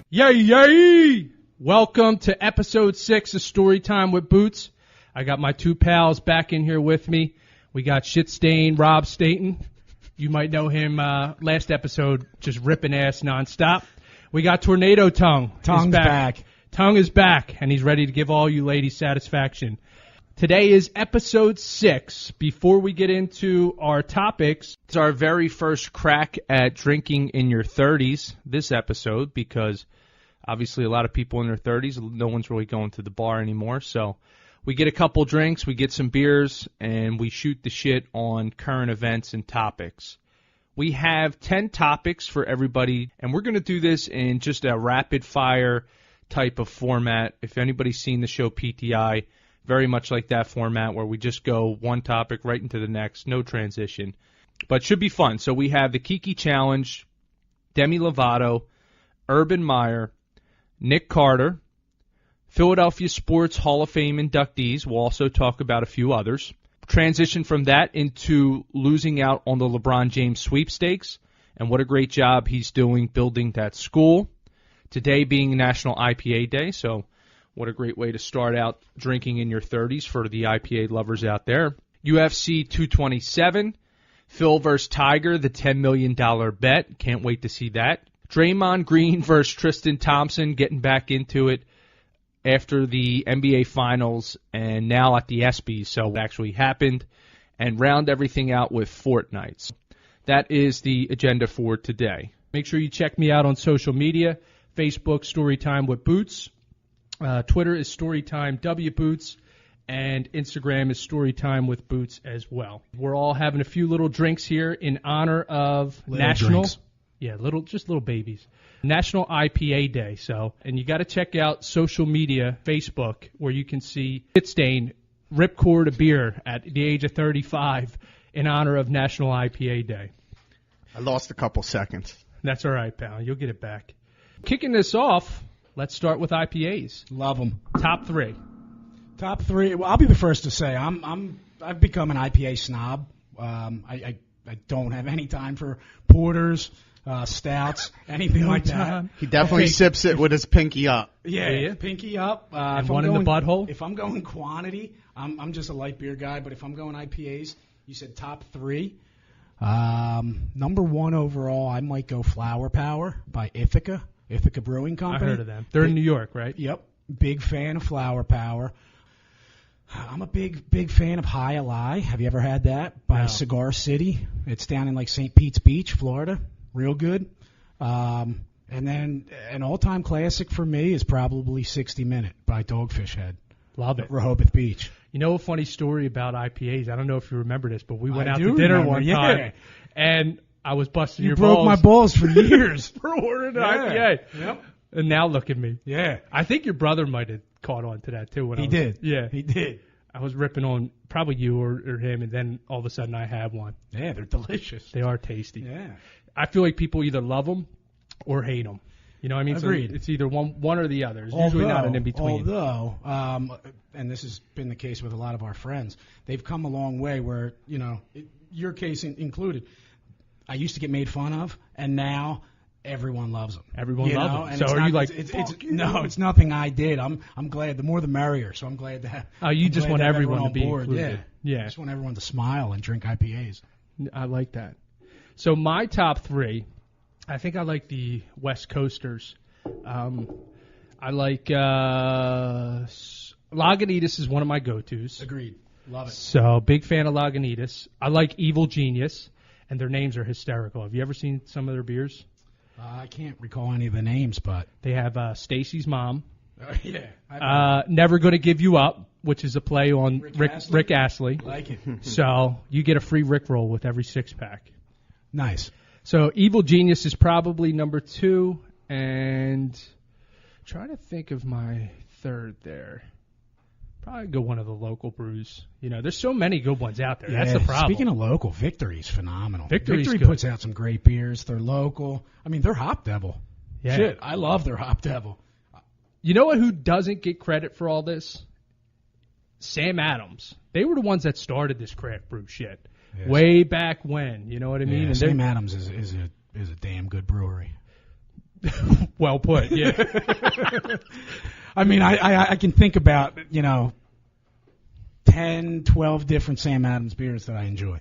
Yay! Welcome to episode 6 of Storytime with Boots. I got my two pals back in here with me. We got shit-stained Rob Staten. You might know him last episode, just ripping ass nonstop. We got Tornado Tongue. Tongue's back. Tongue is back, and he's ready to give all you ladies satisfaction. Today is episode 6. Before we get into our topics, it's our very first crack at drinking in your 30s this episode, because obviously a lot of people in their 30s, no one's really going to the bar anymore. So we get a couple drinks, we get some beers, and we shoot the shit on current events and topics. We have 10 topics for everybody, and we're going to do this in just a rapid-fire type of format. If anybody's seen the show PTI, very much like that format where we just go one topic right into the next, no transition. But it should be fun. So we have the Keke Challenge, Demi Lovato, Urban Meyer, Nick Carter, Philadelphia Sports Hall of Fame inductees. We'll also talk about a few others. Transition from that into losing out on the Lebron James sweepstakes, and what a great job he's doing building that school. Today being National IPA Day, so what a great way to start out drinking in your 30s for the IPA lovers out there. UFC 227, Phil vs. Tiger, the $10 million bet. Can't wait to see that. Draymond Green versus Tristan Thompson, getting back into it after the NBA Finals and now at the ESPYs, so it actually happened. And round everything out with Fortnight. That is the agenda for today. Make sure you check me out on social media. Facebook, Storytime with Boots. Twitter is Storytime W Boots. And Instagram is Storytime with Boots as well. We're all having a few little drinks here in honor of National... Drinks. Yeah, just little babies. National IPA Day. So, and you got to check out social media, Facebook, where you can see Shitstain ripcord a beer at the age of 35 in honor of National IPA Day. I lost a couple seconds. That's all right, pal. You'll get it back. Kicking this off, let's start with IPAs. Love them. Top 3. Top 3. Well, I'll be the first to say I've become an IPA snob. I don't have any time for porters. Stouts, anything like that. He definitely sips it with his pinky up. Yeah, pinky up. And one in the butthole? If I'm going quantity, I'm just a light beer guy, but if I'm going IPAs, you said top 3. Number 1 overall, I might go Flower Power by Ithaca Brewing Company. I heard of them. They're in New York, right? Yep. Big fan of Flower Power. I'm a big fan of High Ally. Have you ever had that? By Cigar City. It's down in like St. Pete's Beach, Florida. Real good. And then an all-time classic for me is probably 60 Minute by Dogfish Head. Love it. Rehoboth Beach. You know a funny story about IPAs? I don't know if you remember this, but we went out to do dinner remember, one time, and I was busting your balls. You broke my balls for years. for ordering an IPA. Yep. And now look at me. Yeah. I think your brother might have caught on to that, too. He did. Yeah. He did. I was ripping on probably you or him, and then all of a sudden I had one. Yeah, they're delicious. They are tasty. Yeah. I feel like people either love them or hate them. You know what I mean? Agreed. So it's either one or the other. It's usually not an in-between. Although, and this has been the case with a lot of our friends, they've come a long way where, your case included, I used to get made fun of, and now everyone loves them. Everyone loves them. And so are you like, no, it's nothing I did. I'm glad. The more the merrier, so I'm glad to have. Oh, you just want everyone to be on board. included. Yeah. I just want everyone to smile and drink IPAs. I like that. So my top 3, I think I like the West Coasters. I like Lagunitas is one of my go-tos. Agreed. Love it. So big fan of Lagunitas. I like Evil Genius, and their names are hysterical. Have you ever seen some of their beers? I can't recall any of the names, but they have Stacy's Mom. Yeah. Never Gonna Give You Up, which is a play on Rick Astley. Like it. So you get a free Rickroll with every 6-pack. Nice. So Evil Genius is probably number 2, and trying to think of my 3rd there. Probably go one of the local brews. There's so many good ones out there. Yeah, that's the problem. Speaking of local, Victory's phenomenal. Victory puts out some great beers. They're local. I mean, they're Hop Devil. Yeah. Shit, I love their Hop Devil. You know who doesn't get credit for all this? Sam Adams. They were the ones that started this craft brew shit. Yes. Way back when, you know what I mean? Yeah, and Sam Adams is is a damn good brewery. Well put, yeah. I mean, I can think about, 10, 12 different Sam Adams beers that I enjoy,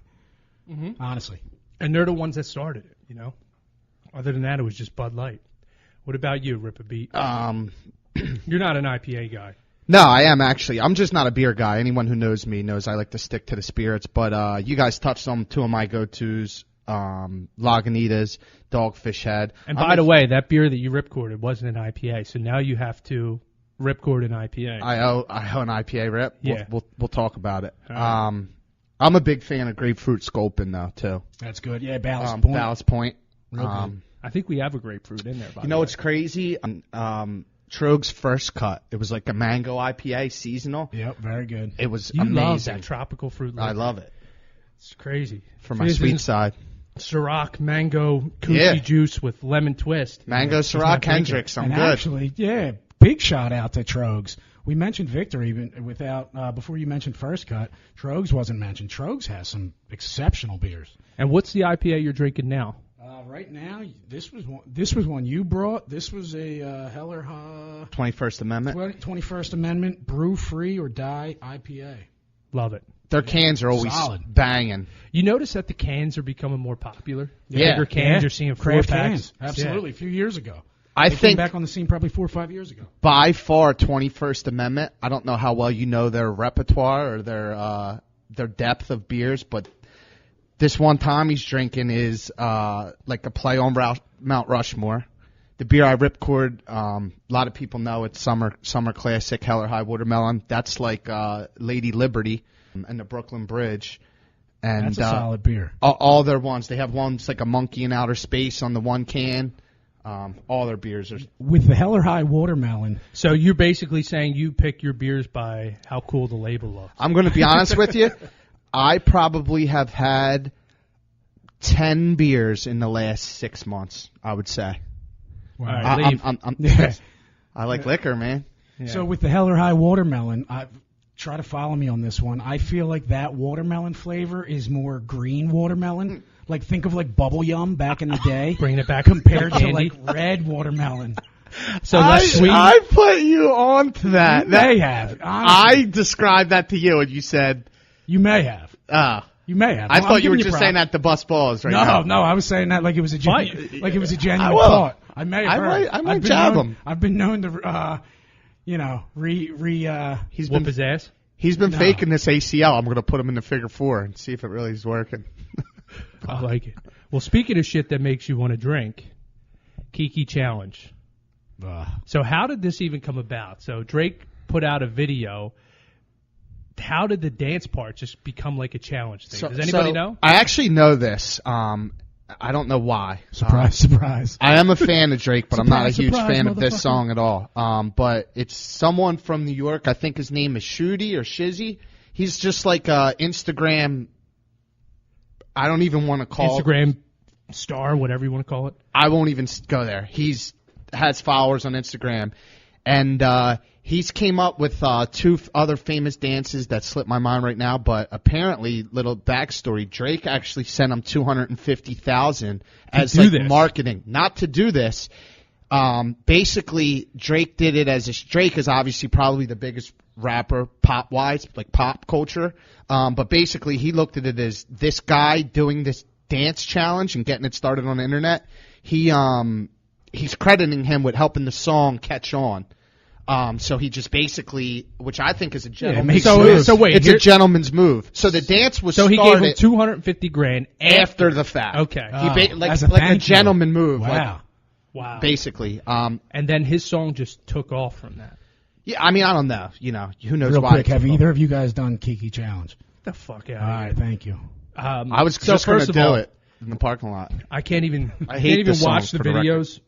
honestly. And they're the ones that started it, Other than that, it was just Bud Light. What about you, Rip a Beat? You're not an IPA guy. No, I am actually. I'm just not a beer guy. Anyone who knows me knows I like to stick to the spirits. But you guys touched on two of my go-tos, Lagunitas, Dogfish Head. And by the way, that beer that you ripcorded wasn't an IPA, so now you have to ripcord an IPA. I owe an IPA rip. Yeah. We'll talk about it. Right. I'm a big fan of Grapefruit Sculpin, though, too. That's good. Yeah, Ballast Point. Ballast Point. Real good. I think we have a grapefruit in there, by the way. You know what's crazy? Trogue's First Cut. It was like a mango IPA, seasonal. Yep, very good. It was You amazing. love that tropical fruit liquor. I love it. It's crazy. For my sweet side. Ciroc mango coochie Yeah. juice with lemon twist. Mango Just not Ciroc drinking. Hendrix. I'm And good. actually, yeah, big shout out to Trogues. We mentioned Victor even before you mentioned First Cut. Trogues wasn't mentioned. Trogues has some exceptional beers. And what's the IPA you're drinking now? Right now, this was one you brought. This was a Heller 21st Amendment. 21st Amendment Brew Free or Die IPA. Love it. Their cans are always Solid. banging. You notice that the cans are becoming more popular? The Yeah. bigger cans, you're seeing craft 4-packs. cans. Absolutely, a few years ago. I They came think back on the scene probably 4 or 5 years ago. by far 21st Amendment. I don't know how well you know their repertoire or their depth of beers, but this one time he's drinking is like a play on Mount Rushmore. The beer I ripcord, a lot of people know it's Summer Classic Heller High Watermelon. That's like Lady Liberty and the Brooklyn Bridge. And That's a solid beer. all their ones. They have ones like a Monkey in Outer Space on the one can. All their beers are. With the Heller High Watermelon, So you're basically saying you pick your beers by how cool the label looks. I'm going to be honest with you. I probably have had 10 beers in the last 6 months, I would say. All right, leave. Yeah. I like liquor, man. Yeah. So with the Heller High Watermelon, try to follow me on this one. I feel like that watermelon flavor is more green watermelon. Like think of like bubble yum back in the day. Bringing it back compared to candy. like red watermelon. So less sweet. I put you on to that. You may have. Honestly. I described that to you, and you said, You may have. You may have. I I'm thought you were giving just saying that to bust balls right No, now. no, I was saying that like it was a genuine I will. thought. I may have heard. I might jab him. I've been known to, He's Whoop been his ass. He's been No. faking this ACL. I'm going to put him in the figure 4 and see if it really is working. I like it. Well, speaking of shit that makes you want to drink, Keke Challenge. So how did this even come about? So Drake put out a video. How did the dance part just become like a challenge thing? Does anybody know? I actually know this. I don't know why. Surprise. I am a fan of Drake, but I'm not a huge Surprise, fan of this motherfucker. song at all. But it's someone from New York. I think his name is Shooty or Shizzy. He's just like a Instagram. I don't even want to call Instagram star, whatever you want to call it. I won't even go there. Has followers on Instagram, and he's came up with two other famous dances that slip my mind right now. But apparently, little backstory: Drake actually sent him $250,000 as do like this. marketing, not to do this. Basically, Drake did it as Drake is obviously probably the biggest rapper pop wise, like pop culture. But basically, he looked at it as this guy doing this dance challenge and getting it started on the internet. He's crediting him with helping the song catch on. So he just basically, which I think is a gentleman's move. So wait, it's a gentleman's move. So the dance was So he started gave him $250,000 after the fact. Okay. Like as a a thank you. gentleman move. Wow. Wow. Basically. And then his song just took off from that. Yeah, I mean, I don't know. Who knows Real why. quick, it have took off. either of you guys done Keke Challenge? Get the fuck out All of right, here. thank you. I was so just going first to of do all, it in the parking lot. I can't even hate this song, watch the for the record. videos. It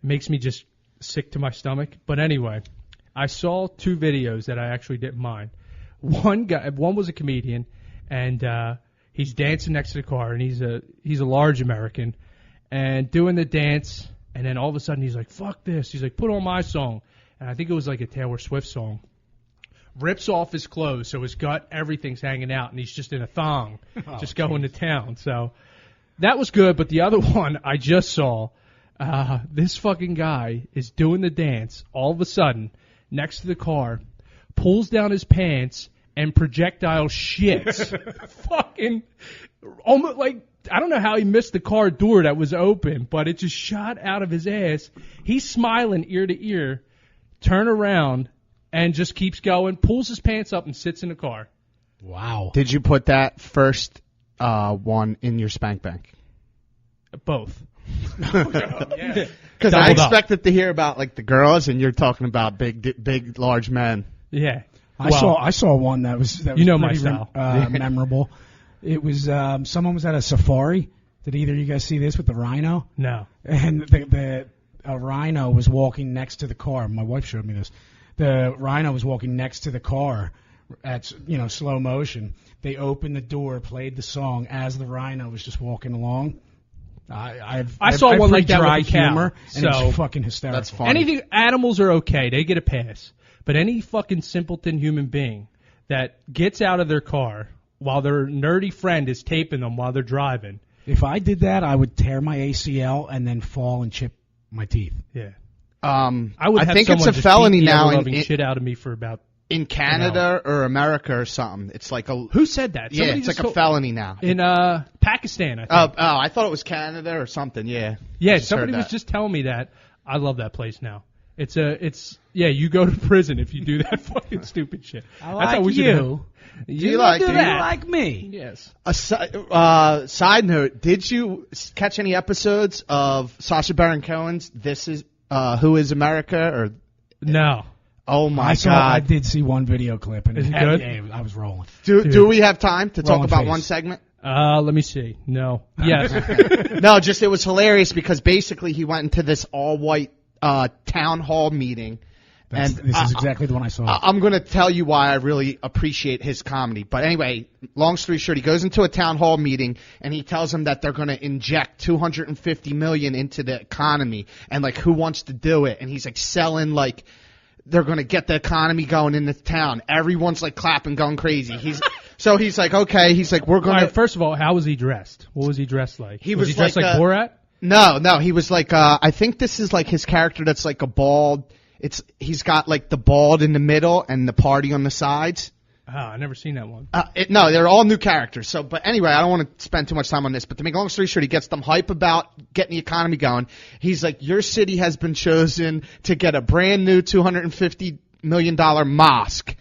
makes me just sick to my stomach. But anyway, I saw two videos that I actually didn't mind. One was a comedian, and he's dancing next to the car, and he's a large American, and doing the dance, and then all of a sudden he's like, "Fuck this!" He's like, "Put on my song," and I think it was like a Taylor Swift song. Rips off his clothes, so his gut, everything's hanging out, and he's just in a thong, just going to town. So That was good, but the other one I just saw, this fucking guy is doing the dance. All of a sudden, next to the car, pulls down his pants and projectile shits. Fucking, almost like, I don't know how he missed the car door that was open, but it just shot out of his ass. He's smiling ear to ear, turn around, and just keeps going, pulls his pants up and sits in the car. Wow. Did you put that first one in your spank bank? Both. Because Doubled I up. expected to hear about like the girls, and you're talking about big, large men. Yeah. I saw one that was You know my pretty style. memorable. It was someone was at a safari. Did either of you guys see this with the rhino? No. And a rhino was walking next to the car. My wife showed me this. The rhino was walking next to the car at slow motion. They opened the door, played the song as the rhino was just walking along. I saw one like that dry with a cow, humor, and so it's fucking hysterical. That's funny. Anything, animals are okay. They get a pass. But any fucking simpleton human being that gets out of their car while their nerdy friend is taping them while they're driving. If I did that, I would tear my ACL and then fall and chip my teeth. Yeah. I would have think it's someone a just felony beat the now ever-loving shit out of me for about in Canada or America or something. It's like a Who said that? yeah, Somebody it's just like a felony now. in Pakistan, I think. I thought it was Canada or something. Yeah. Yeah, Just somebody heard was that. just telling me that. I love that place now. You go to prison if you do that fucking stupid shit. That's how we should you. Do you like Do it? you like me? Yes. Side note: did you catch any episodes of Sacha Baron Cohen's "This Is Who Is America"? Or No. oh my I god, did see one video clip, and Is it good? yeah, I was rolling. do we have time to talk Rolling about face. one segment? Let me see. No. Yes. No, just it was hilarious because basically he went into this all-white town hall meeting. This is exactly the one I saw. I'm going to tell you why I really appreciate his comedy. But anyway, long story short, he goes into a town hall meeting and he tells them that they're going to inject $250 million into the economy and like who wants to do it. And he's like selling like they're going to get the economy going in the town. Everyone's like clapping, going crazy. He's like, okay. He's like, we're going All to. right, first of all, how was he dressed? What was he dressed like? He was was he dressed like like Borat? No, he was like I think this is like his character that's like a bald. He's got like the bald in the middle and the party on the sides. Oh, I never seen that one. No, they're all new characters. So, but anyway, I don't want to spend too much time on this. But to make a long story short, he gets them hype about getting the economy going. He's like, your city has been chosen to get a brand new $250 million mosque.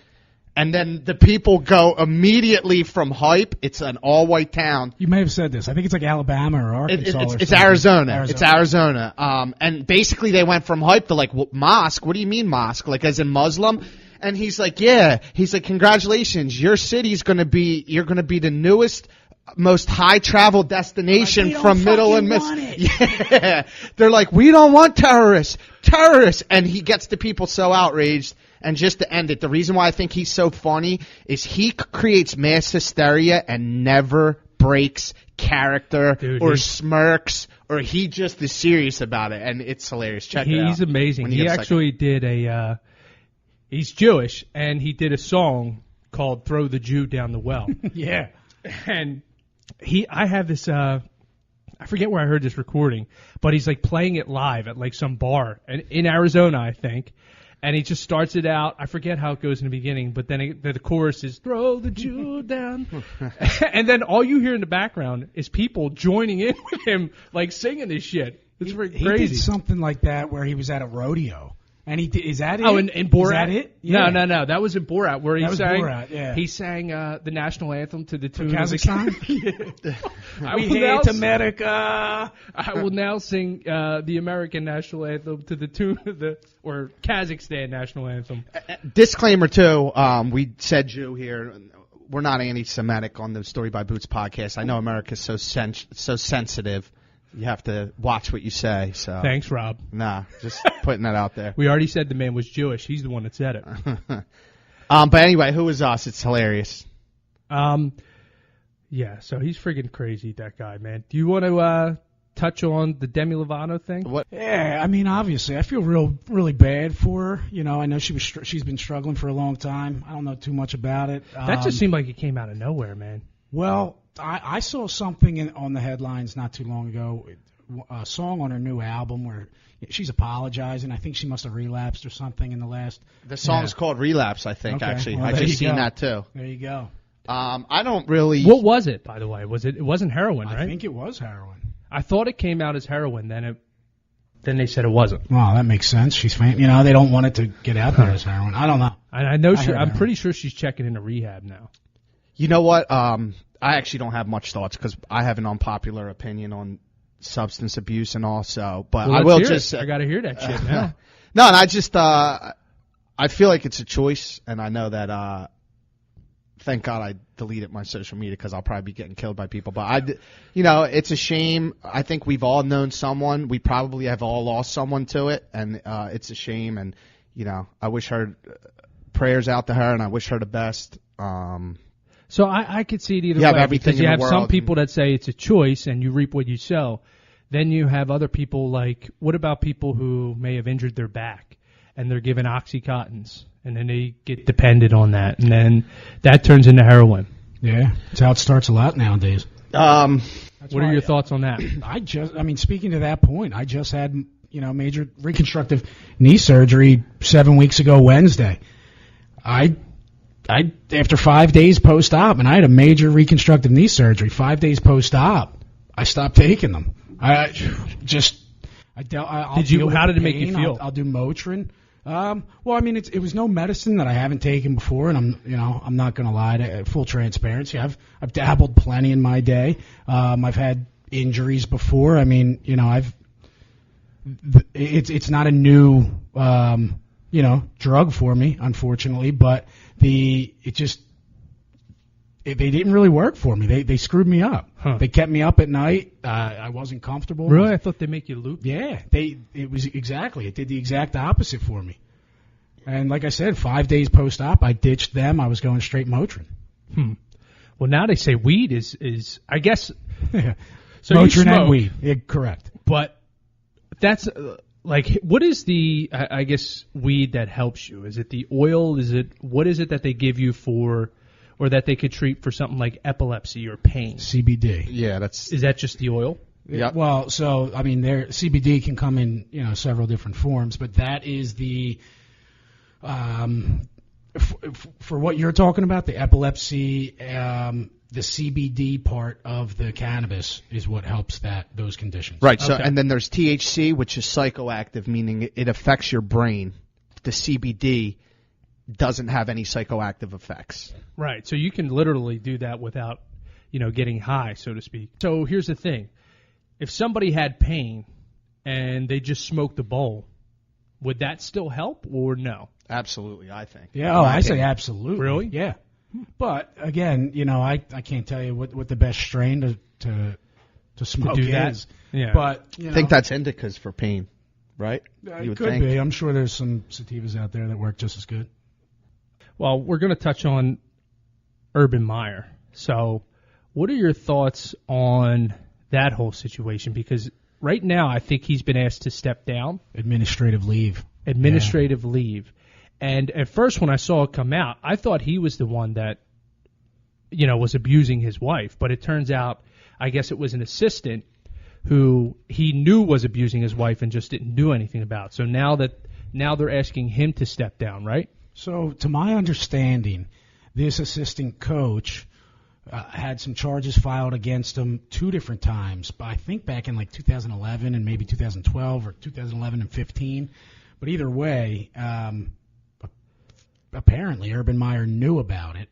And then the people go immediately from hype. It's an all-white town. You may have said this. I think it's like Alabama or Arkansas. It's Arizona. It's Arizona. And basically they went from hype to like, mosque? What do you mean mosque? Like as in Muslim? And he's like, yeah. He's like, congratulations. Your city's you're going to be the newest, most high travel destination from Middle and Yeah. They're like, we don't want terrorists. And he gets the people so outraged. And just to end it, the reason why I think he's so funny is he creates mass hysteria and never breaks character or smirks, or he just is serious about it, and it's hilarious. Check it out. He's amazing. He actually did he's Jewish, and he did a song called "Throw the Jew Down the Well." Yeah. And I have this, I forget where I heard this recording, but he's like playing it live at like some bar in Arizona, I think. And he just starts it out. I forget how it goes in the beginning, but then the chorus is "Throw the Jew down," and then all you hear in the background is people joining in with him, like singing this shit. It's crazy. He did something like that where he was at a rodeo. And is that it? Oh, in Borat? Is that it? Yeah. No. That was in Borat, where he sang. Borat, yeah. He sang the national anthem to the tune Kazakhstan. We hate America. I will now sing the American national anthem to the tune of or Kazakhstan national anthem. Disclaimer too. We said Jew here. We're not anti-Semitic on the Story by Boots podcast. I know America's so sensitive. You have to watch what you say. So thanks, Rob. Nah, just putting that out there. We already said the man was Jewish. He's the one that said it. But anyway, who is us? It's hilarious. Yeah. So he's freaking crazy, that guy, man. Do you want to touch on the Demi Lovato thing? What? Yeah, I mean, obviously, I feel really bad for her. You know, I know she's been struggling for a long time. I don't know too much about it. That just seemed like it came out of nowhere, man. Well, I saw something on the headlines not too long ago, a song on her new album where she's apologizing. I think she must have relapsed or something in the last. The song's called Relapse, I think, Okay. actually. Well, I there just you seen go. that, too. There you go. I don't really... What was it, by the way? It wasn't heroin, right? I think it was heroin. I thought it came out as heroin, then they said it wasn't. Well, that makes sense. She's famous. They don't want it to get out there as heroin. I don't know. I know. heard I'm heroin. pretty sure she's checking into rehab now. You know what? I actually don't have much thoughts because I have an unpopular opinion on substance abuse and all. So, but Well, I let's will hear just it. say, I got to hear that shit now. no, and I just I feel like it's a choice, and I know that. Thank God I deleted my social media because I'll probably be getting killed by people. But it's a shame. I think we've all known someone. We probably have all lost someone to it, and it's a shame. And I wish her prayers out to her, and I wish her the best. So I could see it either You have way. everything because in you the have some world. people that say it's a choice and you reap what you sow. Then you have other people like, what about people who may have injured their back and they're given Oxycontins and then they get dependent on that and then that turns into heroin. Yeah, that's how it starts a lot nowadays. What are your thoughts on that? Speaking to that point, I just had, major reconstructive knee surgery 7 weeks ago Wednesday. I after 5 days post-op, and I had a major reconstructive knee surgery 5 days post-op, I stopped taking them. I'll Did you? deal with How the did it make you pain. feel? I'll do Motrin. It was no medicine that I haven't taken before, and I'm not going to lie to full transparency. I've dabbled plenty in my day. I've had injuries before. It's not a new drug for me, unfortunately, but they didn't really work for me. They screwed me up. Huh. They kept me up at night. I wasn't comfortable. Really? I thought they make you loop. Yeah, it did the exact opposite for me. And like I said, 5 days post-op, I ditched them. I was going straight Motrin. Well, now they say weed is I guess. Yeah. So you Motrin smoke, and weed. Yeah, correct. but that's what is the I guess weed that helps you? Is it the oil? What is it that they give you for, or that they could treat for something like epilepsy or pain? CBD. Yeah, that's. Is that just the oil? Yep. Well, so their CBD can come in several different forms, but that is the for what you're talking about, the epilepsy, the CBD part of the cannabis is what helps those conditions. Right. So, Okay. and then there's THC, which is psychoactive, meaning it affects your brain. The CBD doesn't have any psychoactive effects. Right. So you can literally do that without, getting high, so to speak. So here's the thing. If somebody had pain and they just smoked a bowl, would that still help or no? Absolutely, I think. Yeah, I say absolutely. Really? Yeah. But again, I can't tell you what the best strain to smoke do that? is. Yeah. But I think that's indicas for pain, right? You it would could think. be. I'm sure there's some sativas out there that work just as good. Well, we're going to touch on Urban Meyer. So what are your thoughts on that whole situation? Because right now I think he's been asked to step down. Administrative leave. Leave. And at first when I saw it come out, I thought he was the one that, was abusing his wife. But it turns out, I guess it was an assistant who he knew was abusing his wife and just didn't do anything about. So now they're asking him to step down, right? So to my understanding, this assistant coach had some charges filed against him 2 different times. But I think back in 2011 and maybe 2012 or 2011 and 15. But either way, apparently Urban Meyer knew about it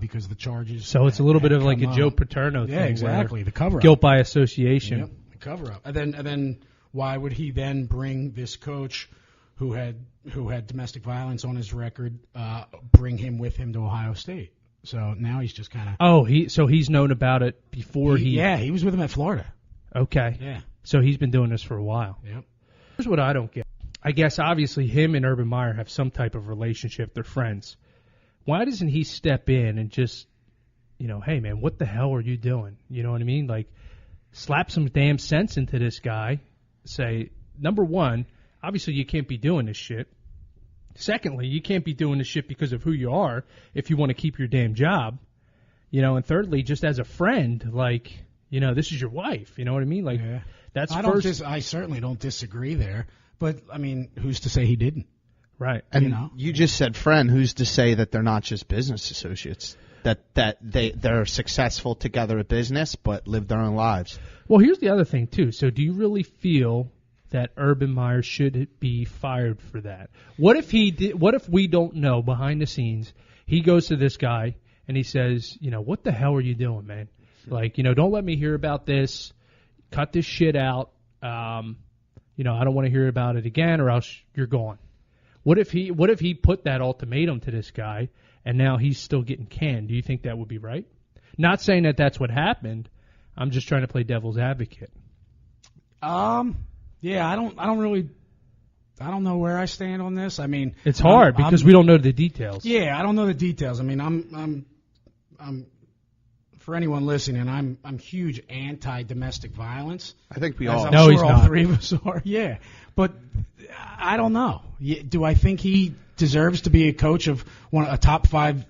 because the charges. So it's a little bit of like a come Joe up. Paterno thing. Yeah, exactly. The cover-up. Guilt by association. Yep, the cover-up. And then why would he then bring this coach who had domestic violence on his record, bring him with him to Ohio State? So now he's just kind of. Oh, he's known about it before he. Yeah, he was with him at Florida. Okay. Yeah. So he's been doing this for a while. Yep. Here's what I don't get. I guess obviously him and Urban Meyer have some type of relationship. They're friends. Why doesn't he step in and just, hey man, what the hell are you doing? You know what I mean? Like, slap some damn sense into this guy. Say, number one, obviously you can't be doing this shit. Secondly, you can't be doing this shit because of who you are if you want to keep your damn job. And thirdly, just as a friend, like, this is your wife. You know what I mean? Like, that's first. I certainly don't disagree there. But, I mean, who's to say he didn't? Right. And you just said friend. Who's to say that they're not just business associates? That they're successful together at business, but live their own lives. Well, here's the other thing, too. So do you really feel that Urban Meyer should be fired for that? What if he did? What if we don't know behind the scenes? He goes to this guy and he says, what the hell are you doing, man? Like, don't let me hear about this. Cut this shit out. I don't want to hear about it again, or else you're gone. What if he put that ultimatum to this guy, and now he's still getting canned? Do you think that would be right? Not saying that that's what happened. I'm just trying to play devil's advocate. Yeah, I don't know where I stand on this. I mean, it's hard because we don't know the details. Yeah, I don't know the details. I mean, I'm for anyone listening, I'm huge anti-domestic violence. I think we all. I'm sure all three of us are. Yeah, but I don't know. Do I think he deserves to be a coach of a top 5,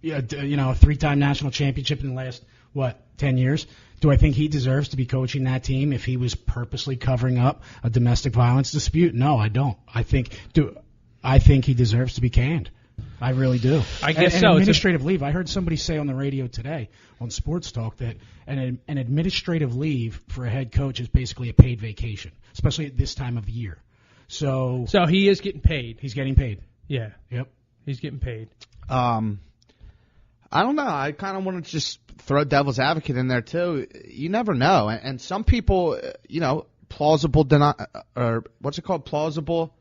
a 3-time national championship in the last 10 years? Do I think he deserves to be coaching that team if he was purposely covering up a domestic violence dispute? No, I don't. I think he deserves to be canned. I really do. I guess and so. Administrative leave. I heard somebody say on the radio today on Sports Talk that an administrative leave for a head coach is basically a paid vacation, especially at this time of year. So he is getting paid. He's getting paid. Yeah. Yep. He's getting paid. I don't know. I kind of want to just throw devil's advocate in there too. You never know. And some people, plausible plausible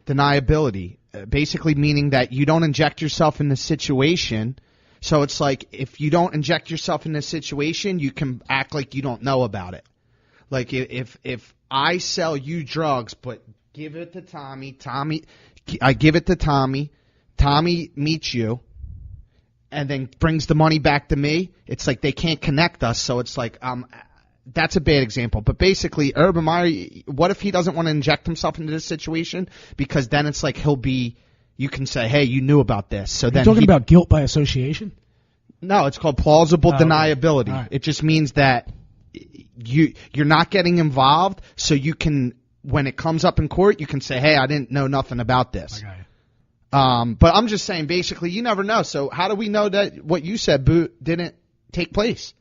deniability. Basically meaning that you don't inject yourself in the situation. So it's like if you don't inject yourself in this situation, you can act like you don't know about it. Like if I sell you drugs but give it to Tommy, I give it to Tommy meets you, and then brings the money back to me, it's like they can't connect us. So it's like that's a bad example. But basically, Urban Meyer, what if he doesn't want to inject himself into this situation? Because then it's like you can say, hey, you knew about this. So then talking about guilt by association? No, it's called plausible deniability. Right. It just means that you're not getting involved, so you can, when it comes up in court, you can say, hey, I didn't know nothing about this. I got you. But I'm just saying, basically, you never know. So how do we know that what you said, Boo, didn't take place?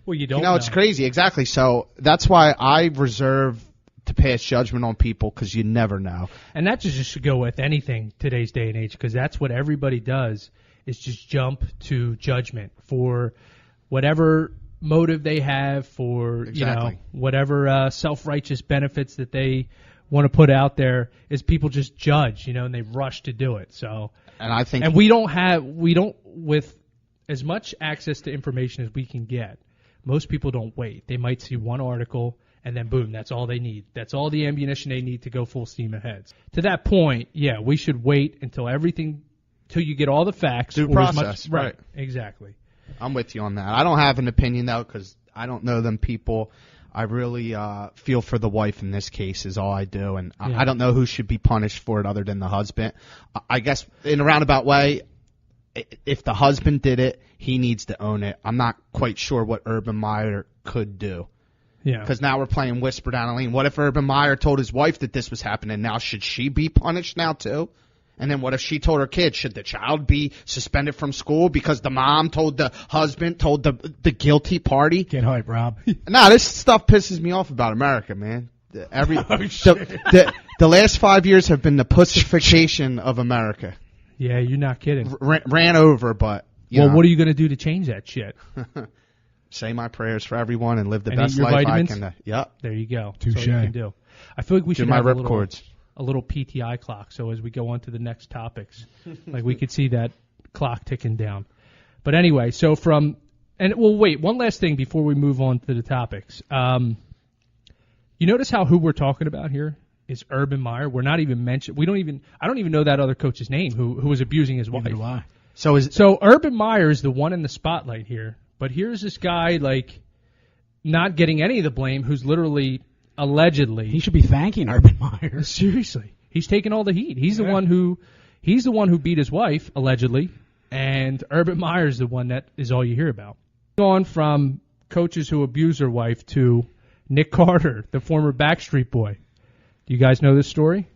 Well, you don't know. It's crazy. Exactly. So that's why I reserve to pass judgment on people, because you never know. And that just should go with anything today's day and age, because that's what everybody does, is just jump to judgment for whatever motive they have, for whatever self-righteous benefits that they want to put out there, is people just judge, and they rush to do it. So, and I think, and we don't with as much access to information as we can get. Most people don't wait. They might see one article, and then boom, that's all they need. That's all the ammunition they need to go full steam ahead. To that point, yeah, we should wait until you get all the facts. Due process, right. Exactly. I'm with you on that. I don't have an opinion, though, because I don't know them people. I really feel for the wife in this case is all I do, and I don't know who should be punished for it other than the husband. I guess in a roundabout way, if the husband did it, he needs to own it. I'm not quite sure what Urban Meyer could do. Yeah. Because now we're playing whisper down the lane. What if Urban Meyer told his wife that this was happening? Now, should she be punished now, too? And then what if she told her kid? Should the child be suspended from school because the mom told the husband, told the guilty party? Get hype, Rob. Nah, this stuff pisses me off about America, man. The last 5 years have been the pussification of America. Yeah, you're not kidding. Ran over, but what are you going to do to change that shit? Say my prayers for everyone and live the and best eat your life vitamins? I can. Yep. There you go. Touché. That's all you can do. I feel like we should my have ripcords. A little PTI clock, so as we go on to the next topics, like we could see that clock ticking down. But anyway, wait, one last thing before we move on to the topics. You notice who we're talking about here is Urban Meyer. We're not even mentioned. I don't even know that other coach's name who was abusing his wife. Neither do I. So Urban Meyer is the one in the spotlight here. But here's this guy not getting any of the blame, who's literally allegedly. He should be thanking Urban Meyer. Seriously, he's taking all the heat. He's the one who beat his wife allegedly, and Urban Meyer's the one that is all you hear about. On from coaches who abuse their wife to Nick Carter, the former Backstreet Boy. Do you guys know this story?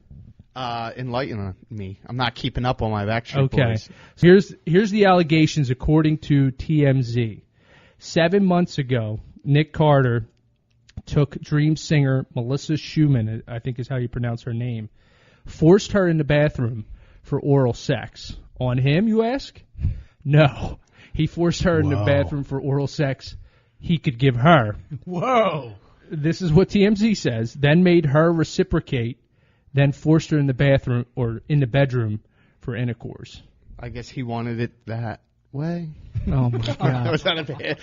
Enlighten me. I'm not keeping up on my Backstreet Boys. So here's the allegations according to TMZ. 7 months ago, Nick Carter took dream singer Melissa Schumann, I think is how you pronounce her name, forced her in the bathroom for oral sex. On him, you ask? No. He forced her in the bathroom for oral sex he could give her. Whoa. This is what TMZ says. Then made her reciprocate, then forced her in the bathroom or in the bedroom for intercourse. I guess he wanted it that way. Oh, my God. Was that a bit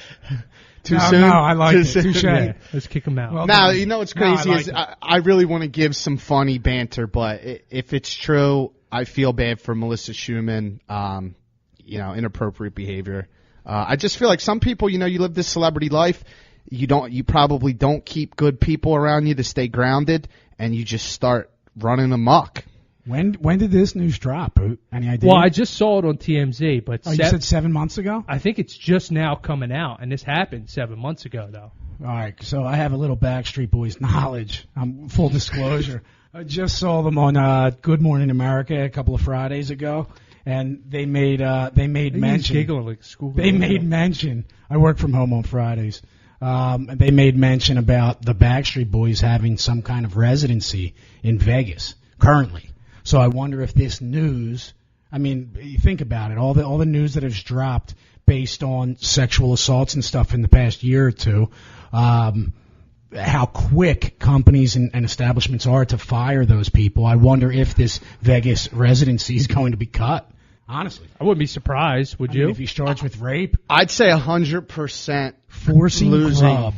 Too soon? No, I like it. Touche. Yeah, let's kick him out. Well, now, you know what's crazy is I really want to give some funny banter, but if it's true, I feel bad for Melissa Schumann, inappropriate behavior. I just feel like some people, you live this celebrity life. You probably don't keep good people around you to stay grounded, and you just start running amok. When did this news drop? Any idea? Well, I just saw it on TMZ, but you said 7 months ago? I think it's just now coming out, and this happened 7 months ago, though. All right, so I have a little Backstreet Boys knowledge. Full disclosure. I just saw them on Good Morning America a couple of Fridays ago, and they made mention. Giggling like school. They made mention. I work from home on Fridays. And they made mention about the Backstreet Boys having some kind of residency in Vegas currently. So I wonder if this news, you think about it, all the news that has dropped based on sexual assaults and stuff in the past year or two, how quick companies and establishments are to fire those people. I wonder if this Vegas residency is going to be cut. Honestly, I wouldn't be surprised. Would you? If he's charged with rape, I'd say 100% forcing losing. grub.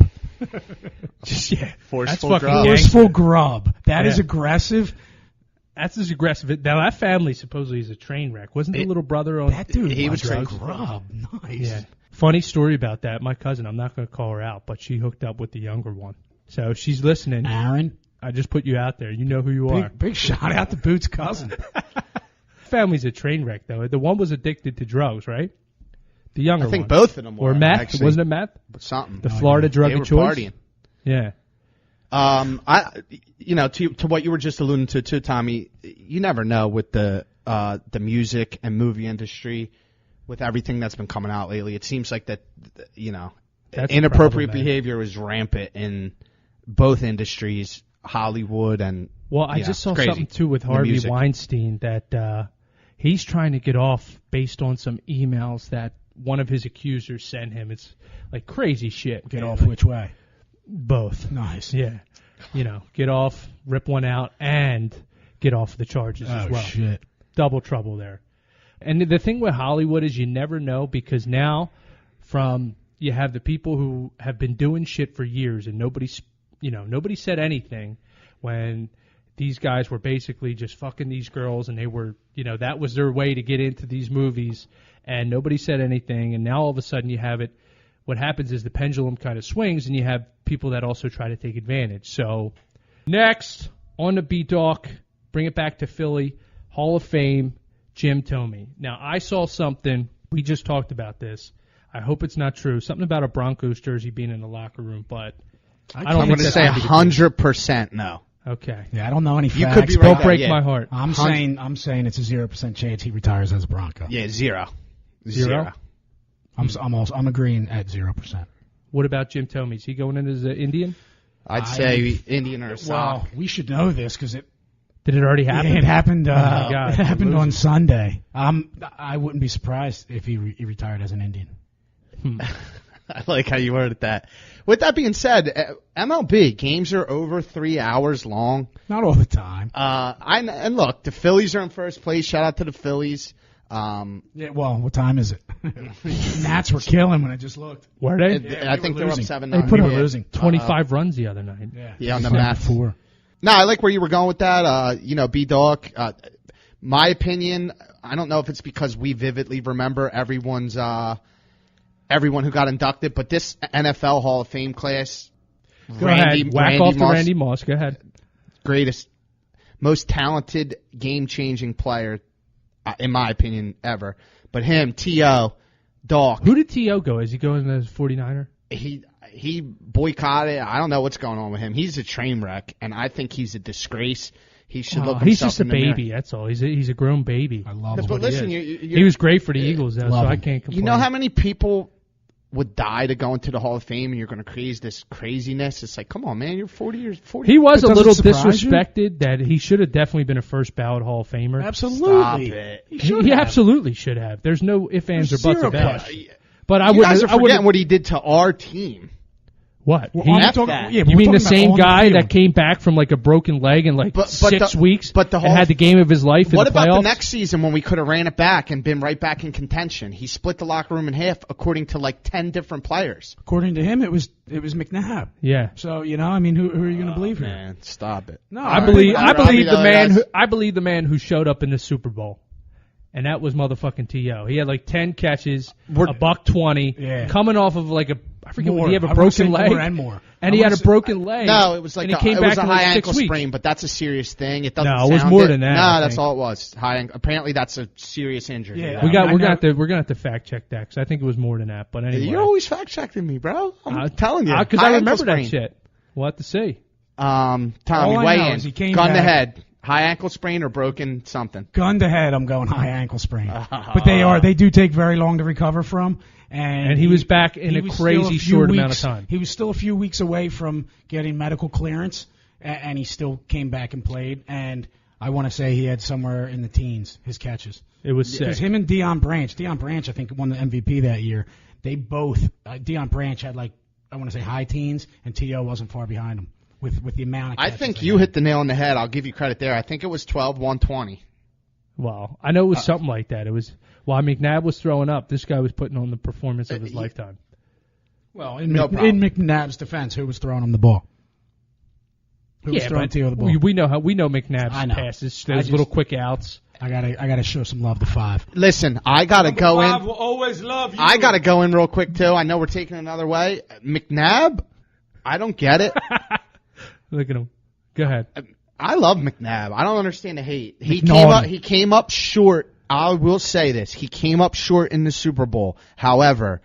Forceful grub. Forceful grub. That is aggressive. That's as aggressive. Now that family supposedly is a train wreck. Wasn't the little brother on? That dude, he was a grub. Nice. Yeah. Funny story about that. My cousin. I'm not going to call her out, but she hooked up with the younger one. So if she's listening, Aaron, I just put you out there. You know who you are. Big shout out to Boots' cousin. Family's a train wreck, though. The one was addicted to drugs, right? The younger one. I think both of them were. Or meth. Actually. Wasn't it meth? But something. The Florida drug they of were choice? Partying. Yeah. To what you were just alluding to too, Tommy, you never know with the music and movie industry, with everything that's been coming out lately. It seems like that, That's inappropriate behavior is rampant in both industries, Hollywood and. Well, I just saw something too with Harvey Weinstein that he's trying to get off based on some emails that one of his accusers sent him. It's like crazy shit. Get off which way? Both. Nice. Yeah. Get off, rip one out, and get off the charges as well. Oh, shit. Double trouble there. And the thing with Hollywood is you never know, because now you have the people who have been doing shit for years and nobody said anything when these guys were basically just fucking these girls, and they were, that was their way to get into these movies, and nobody said anything, and now all of a sudden you have it. What happens is the pendulum kind of swings, and you have people that also try to take advantage. So next on the B-Doc, bring it back to Philly, Hall of Fame, Jim Thome. Now, I saw something. We just talked about this. I hope it's not true. Something about a Broncos jersey being in the locker room, but I don't I'm think going to that's say going to be 100% no. Okay. Yeah, I don't know any facts. You could be right. Don't break my heart. I'm saying it's a 0% chance he retires as a Bronco. Yeah, zero. I'm agreeing at 0%. What about Jim Thome? Is he going in as an Indian? I'd say Indian or South. Wow, we should know this because Did it already happen? It happened. God, it happened on Sunday. I wouldn't be surprised if he retired as an Indian. I like how you worded that. With that being said, MLB games are over 3 hours long. Not all the time. And look, the Phillies are in first place. Shout out to the Phillies. Yeah, well, what time is it? Nats were killing when I just looked. Were they? I think they were up 7-9. They put up losing 25 runs the other night. Yeah, on the math. 4. No, I like where you were going with that. B-Dog. My opinion, I don't know if it's because we vividly remember everyone who got inducted, but this NFL Hall of Fame class, Go ahead. Whack off to Randy Moss. Go ahead. Greatest, most talented, game-changing player in my opinion, ever. But him, T.O., Doc. Who did T.O. go? Is he going as 49er? He boycotted. I don't know what's going on with him. He's a train wreck, and I think he's a disgrace. He should look himself He's just a in the baby. mirror. That's all. He's a grown baby. I love But him. listen, He was great for the Eagles, though, so I can't complain. you know how many people would die to go into the Hall of Fame, and you're going to create this craziness? It's like, come on, man, you're 40 years. 40. He was a But little does it surprise you? disrespected that he should have definitely been a first ballot Hall of Famer. Absolutely. Stop it. He absolutely should have. There's no ifs, ands, or There's buts zero about question. it. But I You wouldn't. guys are I wouldn't- forgetting what he did to our team. What? Well, He- I'm F talking- that. yeah, but you we're mean the talking about same on the guy field. that came back from like a broken leg in like But 6 weeks but the and Hall had of- the game of his life What in the about playoffs? the next season when we could have ran it back and been right back in contention? He split the locker room in half according to like 10 different players. According to him, it was McNabb. Yeah. So I mean, who are you going to believe here? Man, stop it. No, I believe guys. I believe the man who showed up in the Super Bowl. And that was motherfucking T.O. He had like 10 catches, $120, Yeah. coming off of like I forget More. what he had a I wanna say broken leg. more and more. And he had a broken leg. No, it was like and he came it back was a in high like 6 ankle weeks. sprain, but that's a serious thing. It doesn't. No, it was sound more it. than that, No, I that's think. all it was. Apparently, that's a serious injury. Yeah. We're I gonna have to fact check that because I think it was more than that. But anyway, You're always fact checking me, bro. I'm telling you, because High I ankle remember that sprain. shit. We'll have to see. Tommy, All I weigh know in. is he came Gun to back- head. High ankle sprain or broken something. Gun to head, I'm going high ankle sprain. But they do take very long to recover from. And he was back in he a was still crazy few short amount of weeks- time. He was still a few weeks away from getting medical clearance, and he still came back and played. And I want to say he had somewhere in the teens, his catches. It was sick. Because him and Deion Branch, I think, won the MVP that year. They both, Deion Branch had like, I want to say high teens, and T.O. wasn't far behind him with the amount of I catches think they you had. hit the nail on the head. I'll give you credit there. I think it was 12-120. Well, I know it was something like that. It was while McNabb was throwing up, this guy was putting on the performance of his lifetime. Well, in No problem. McNabb's defense, who was throwing him the ball? Who was throwing T.O. the ball? we know McNabb's I know. passes, I those just- little quick outs. I gotta show some love to Five. Listen, I gotta go in. will always love you. I gotta go in real quick too. I know we're taking another way. McNabb, I don't get it. Look at him. Go ahead. I love McNabb. I don't understand the hate. McNaughty. He came up short. I will say this. He came up short in the Super Bowl. However,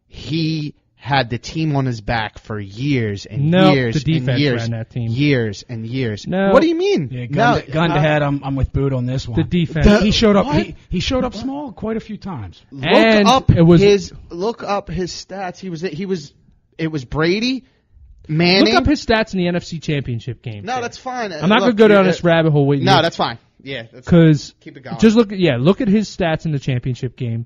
he had the team on his back for years and Nope, years the defense and years. ran that team. Years and years. No. What do you mean? Yeah, No, gun to head. I'm with Boot on this one. The defense. He showed up. What? He showed up small quite a few times. And Look up his stats. It was Brady, Manning. Look up his stats in the NFC Championship game. No, that's fine. I'm not going to go down this rabbit hole with you. No, that's fine. Yeah, because keep it going. just look at his stats in the championship game.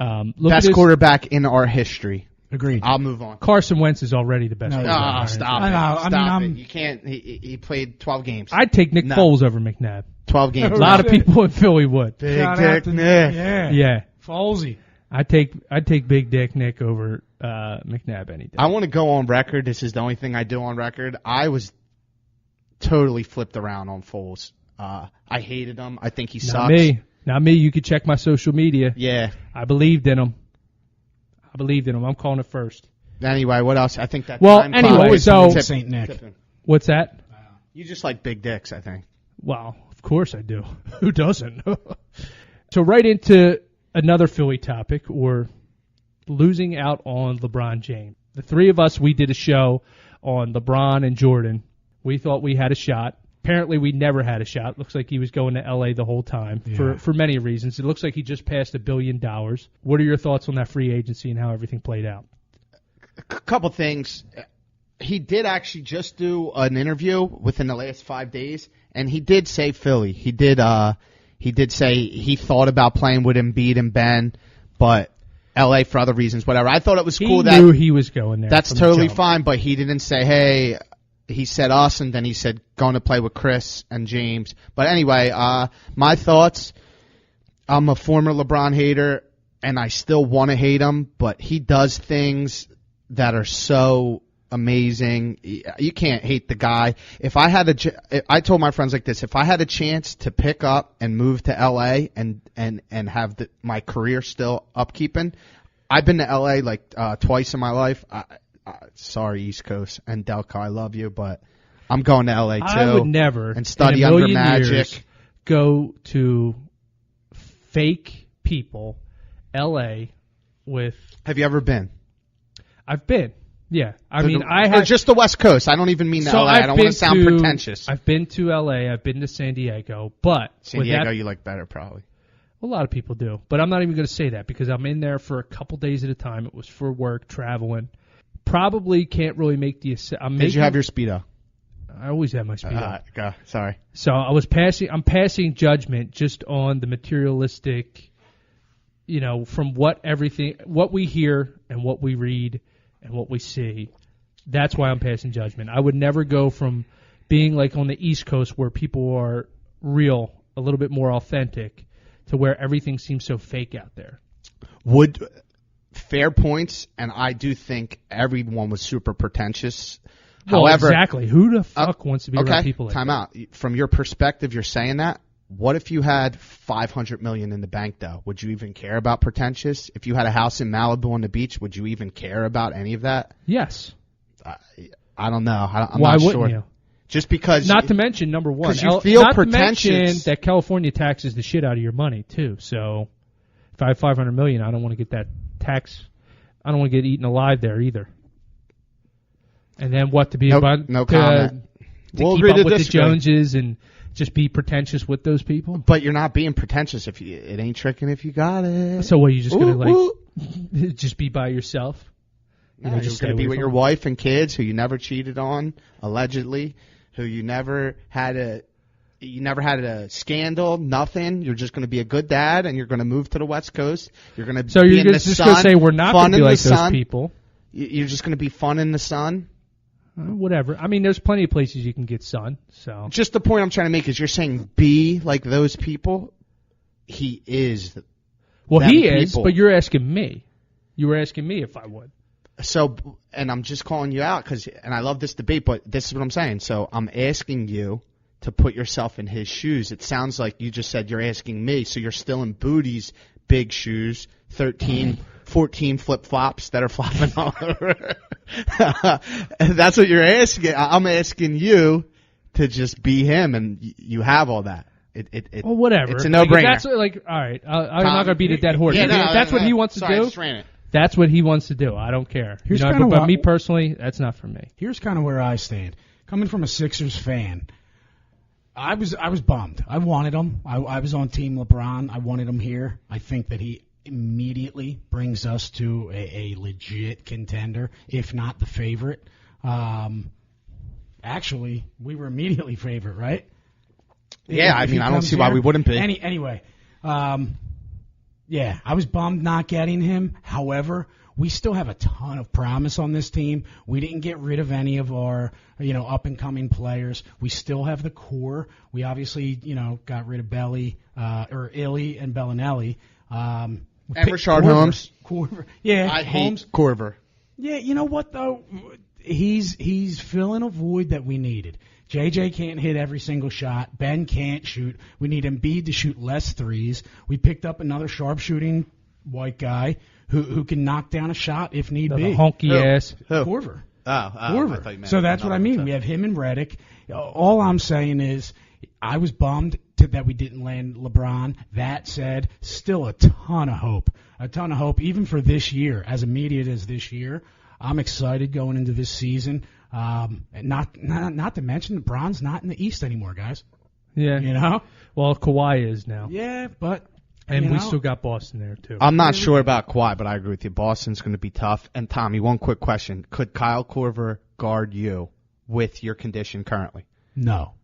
Look Best at his, quarterback in our history. Agreed. I'll move on. Carson Wentz is already the best. No, quarterback. Stop I it. know. I mean, Stop I'm- it. You can't. He played 12 games. I'd take Nick No. Foles over McNabb. 12 games. A lot of people in Philly would. Big Shout Dick out to Nick. Yeah. Yeah, Folsey. I'd take Big Dick Nick over McNabb any day. I want to go on record. This is the only thing I do on record. I was totally flipped around on Foles. I hated him. I think he sucks. Not me. You could check my social media. Yeah. I believed in him. I'm calling it first. Anyway, what else? I think that. Well, time anyway, clock- so- Tip- Saint Nick. tipping. What's that? You just like big dicks, I think. Well, of course I do. Who doesn't? So right into another Philly topic, or losing out on LeBron James. The three of us, we did a show on LeBron and Jordan. We thought we had a shot. Apparently we never had a shot. Looks like he was going to L.A. the whole time for many reasons. It looks like he just passed $1 billion. What are your thoughts on that free agency and how everything played out? A couple things. He did actually just do an interview within the last 5 days, and he did say Philly. He did say he thought about playing with Embiid and Ben, but L.A. for other reasons, whatever. I thought it was cool He that knew he was going there. that's from the totally jump. fine, but he didn't say, hey, he said us, and then he said going to play with Chris and James. But anyway, my thoughts, I'm a former LeBron hater, and I still want to hate him, but he does things that are so amazing. You can't hate the guy. If I had I told my friends like this, if I had a chance to pick up and move to LA and have my career still upkeeping, I've been to LA like twice in my life. Sorry, East Coast and Delco, I love you, but I'm going to LA too. I would never and study in a under million Magic. years, go to fake people, L.A. with. Have you ever been? I've been. Yeah, or just the West Coast. I don't even mean so L.A. I don't want to sound pretentious. I've been to L.A. I've been to San Diego, but San Diego you like better probably. A lot of people do, but I'm not even going to say that because I'm in there for a couple days at a time. It was for work, traveling. Probably can't really make the. Did you have your Speedo? I always have my Speedo. Go. Sorry. So I'm passing judgment just on the materialistic, from what we hear and what we read and what we see. That's why I'm passing judgment. I would never go from being like on the East Coast where people are real, a little bit more authentic, to where everything seems so fake out there. Fair points, and I do think everyone was super pretentious. Well, However, exactly. Who the fuck wants to be around people like time that? out. From your perspective, you're saying that. What if you had $500 million in the bank, though? Would you even care about pretentious? If you had a house in Malibu on the beach, would you even care about any of that? Yes. I don't know. I'm Why not wouldn't sure. you? Just because. Not to mention, number one, because you feel not pretentious. To mention that California taxes the shit out of your money too. So if I have $500 million, I don't want to get that tax. I don't want to get eaten alive there either. And then what to be about? No comment. To keep up with the Joneses and just be pretentious with those people. But you're not being pretentious if it ain't tricking if you got it. So what? You just gonna just be by yourself? No, you're gonna be with your wife and kids who you never cheated on, allegedly, who you never had a scandal, nothing. You're just going to be a good dad, and you're going to move to the West Coast. You're going to be in the sun. So you're just going to say we're not going to be like those people. You're just going to be fun in the sun. Whatever. I mean, there's plenty of places you can get sun. So just the point I'm trying to make is you're saying be like those people. He is. Well, he is, but you're asking me. You were asking me if I would. So, and I'm just calling you out and I love this debate, but this is what I'm saying. So I'm asking you to put yourself in his shoes. It sounds like you just said you're asking me, so you're still in Booty's big shoes, 13, 14 flip-flops that are flopping all over. That's what you're asking. I'm asking you to just be him, and you have all that. Well, whatever. It's a no-brainer. That's all right. I'm not going to beat a dead horse. That's what he wants to do. That's what he wants to do. I don't care. But me personally, that's not for me. Here's kind of where I stand. Coming from a Sixers fan, I was bummed. I wanted him. I was on Team LeBron. I wanted him here. I think that he immediately brings us to a legit contender, if not the favorite. Actually, we were immediately favorite, right? Yeah, I don't see why we wouldn't be. Anyway, yeah, I was bummed not getting him. However, we still have a ton of promise on this team. We didn't get rid of any of our, up-and-coming players. We still have the core. We obviously, got rid of Illy and Bellinelli. And Rashard Holmes. Corver. Yeah, I Holmes. hate Corver. Yeah, you know what, though? He's filling a void that we needed. JJ can't hit every single shot. Ben can't shoot. We need Embiid to shoot less threes. We picked up another sharpshooting white guy who can knock down a shot if need be. Honky ass. Corver. Corver. So that's what I mean. We have him and Redick. All I'm saying is I was bummed that we didn't land LeBron. That said, still a ton of hope. A ton of hope, even for this year, as immediate as this year. I'm excited going into this season. Not to mention LeBron's not in the East anymore, guys. Yeah. Well, Kawhi is now. Yeah, but and we still got Boston there too. I'm not sure about Kawhi, but I agree with you. Boston's going to be tough. And Tommy, one quick question: could Kyle Korver guard you with your condition currently? No,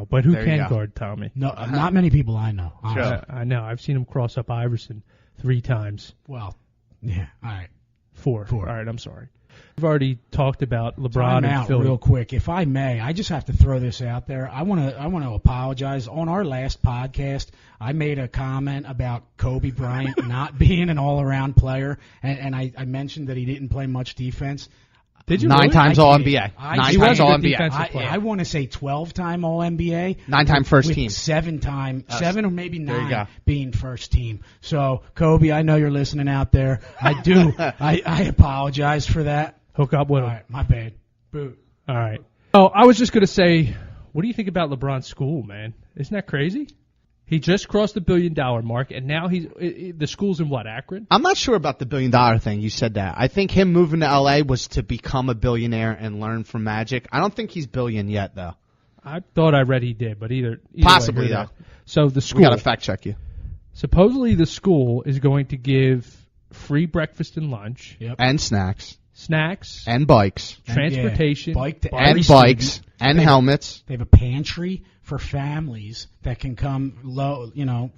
but who can guard Tommy? No, not many people I know. Sure. I know. I've seen him cross up Iverson 3 times. Well, yeah. All right. 4. All right. I'm sorry. We've already talked about LeBron and Philly. Real quick, if I may, I just have to throw this out there. I want to apologize. On our last podcast, I made a comment about Kobe Bryant not being an all-around player, and I mentioned that he didn't play much defense. Did you? 9 times All-NBA. 9 times All-NBA. I want to say 12-time All-NBA. 9-time first team. 7 or maybe 9 being first team. So, Kobe, I know you're listening out there. I do. I apologize for that. Hook up with him. All right, my bad. Boot. All right. Oh, I was just going to say, what do you think about LeBron's school, man? Isn't that crazy? He just crossed the $1 billion mark, and now the school's in what, Akron? I'm not sure about the $1 billion thing. You said that. I think him moving to L.A. was to become a billionaire and learn from Magic. I don't think he's billion yet, though. I thought I read he did, but either possibly, way, though. So the school. We got to fact check you. Supposedly the school is going to give free breakfast and lunch. Yep. And snacks. And bikes. Transportation. And bikes. And helmets. They have a pantry for families that can come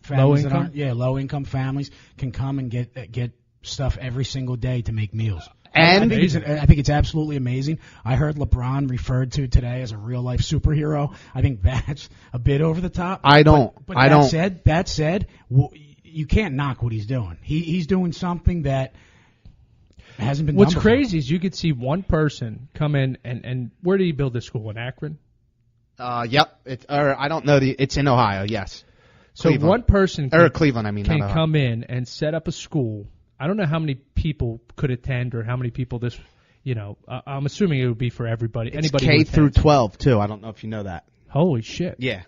families that aren't low income families can come and get stuff every single day to make meals. And I think it's absolutely amazing. I heard LeBron referred to today as a real life superhero. I think that's a bit over the top. That said, you can't knock what he's doing. He's doing something that hasn't been done before. What's crazy is you could see one person come in and where did he build this school? In Akron? Yep. I don't know. It's in Ohio, yes. So Cleveland. one person Cleveland, can come in and set up a school. I don't know how many people could attend or how many people this, I'm assuming it would be for everybody. It's anybody K through 12, too. I don't know if you know that. Holy shit. Yeah.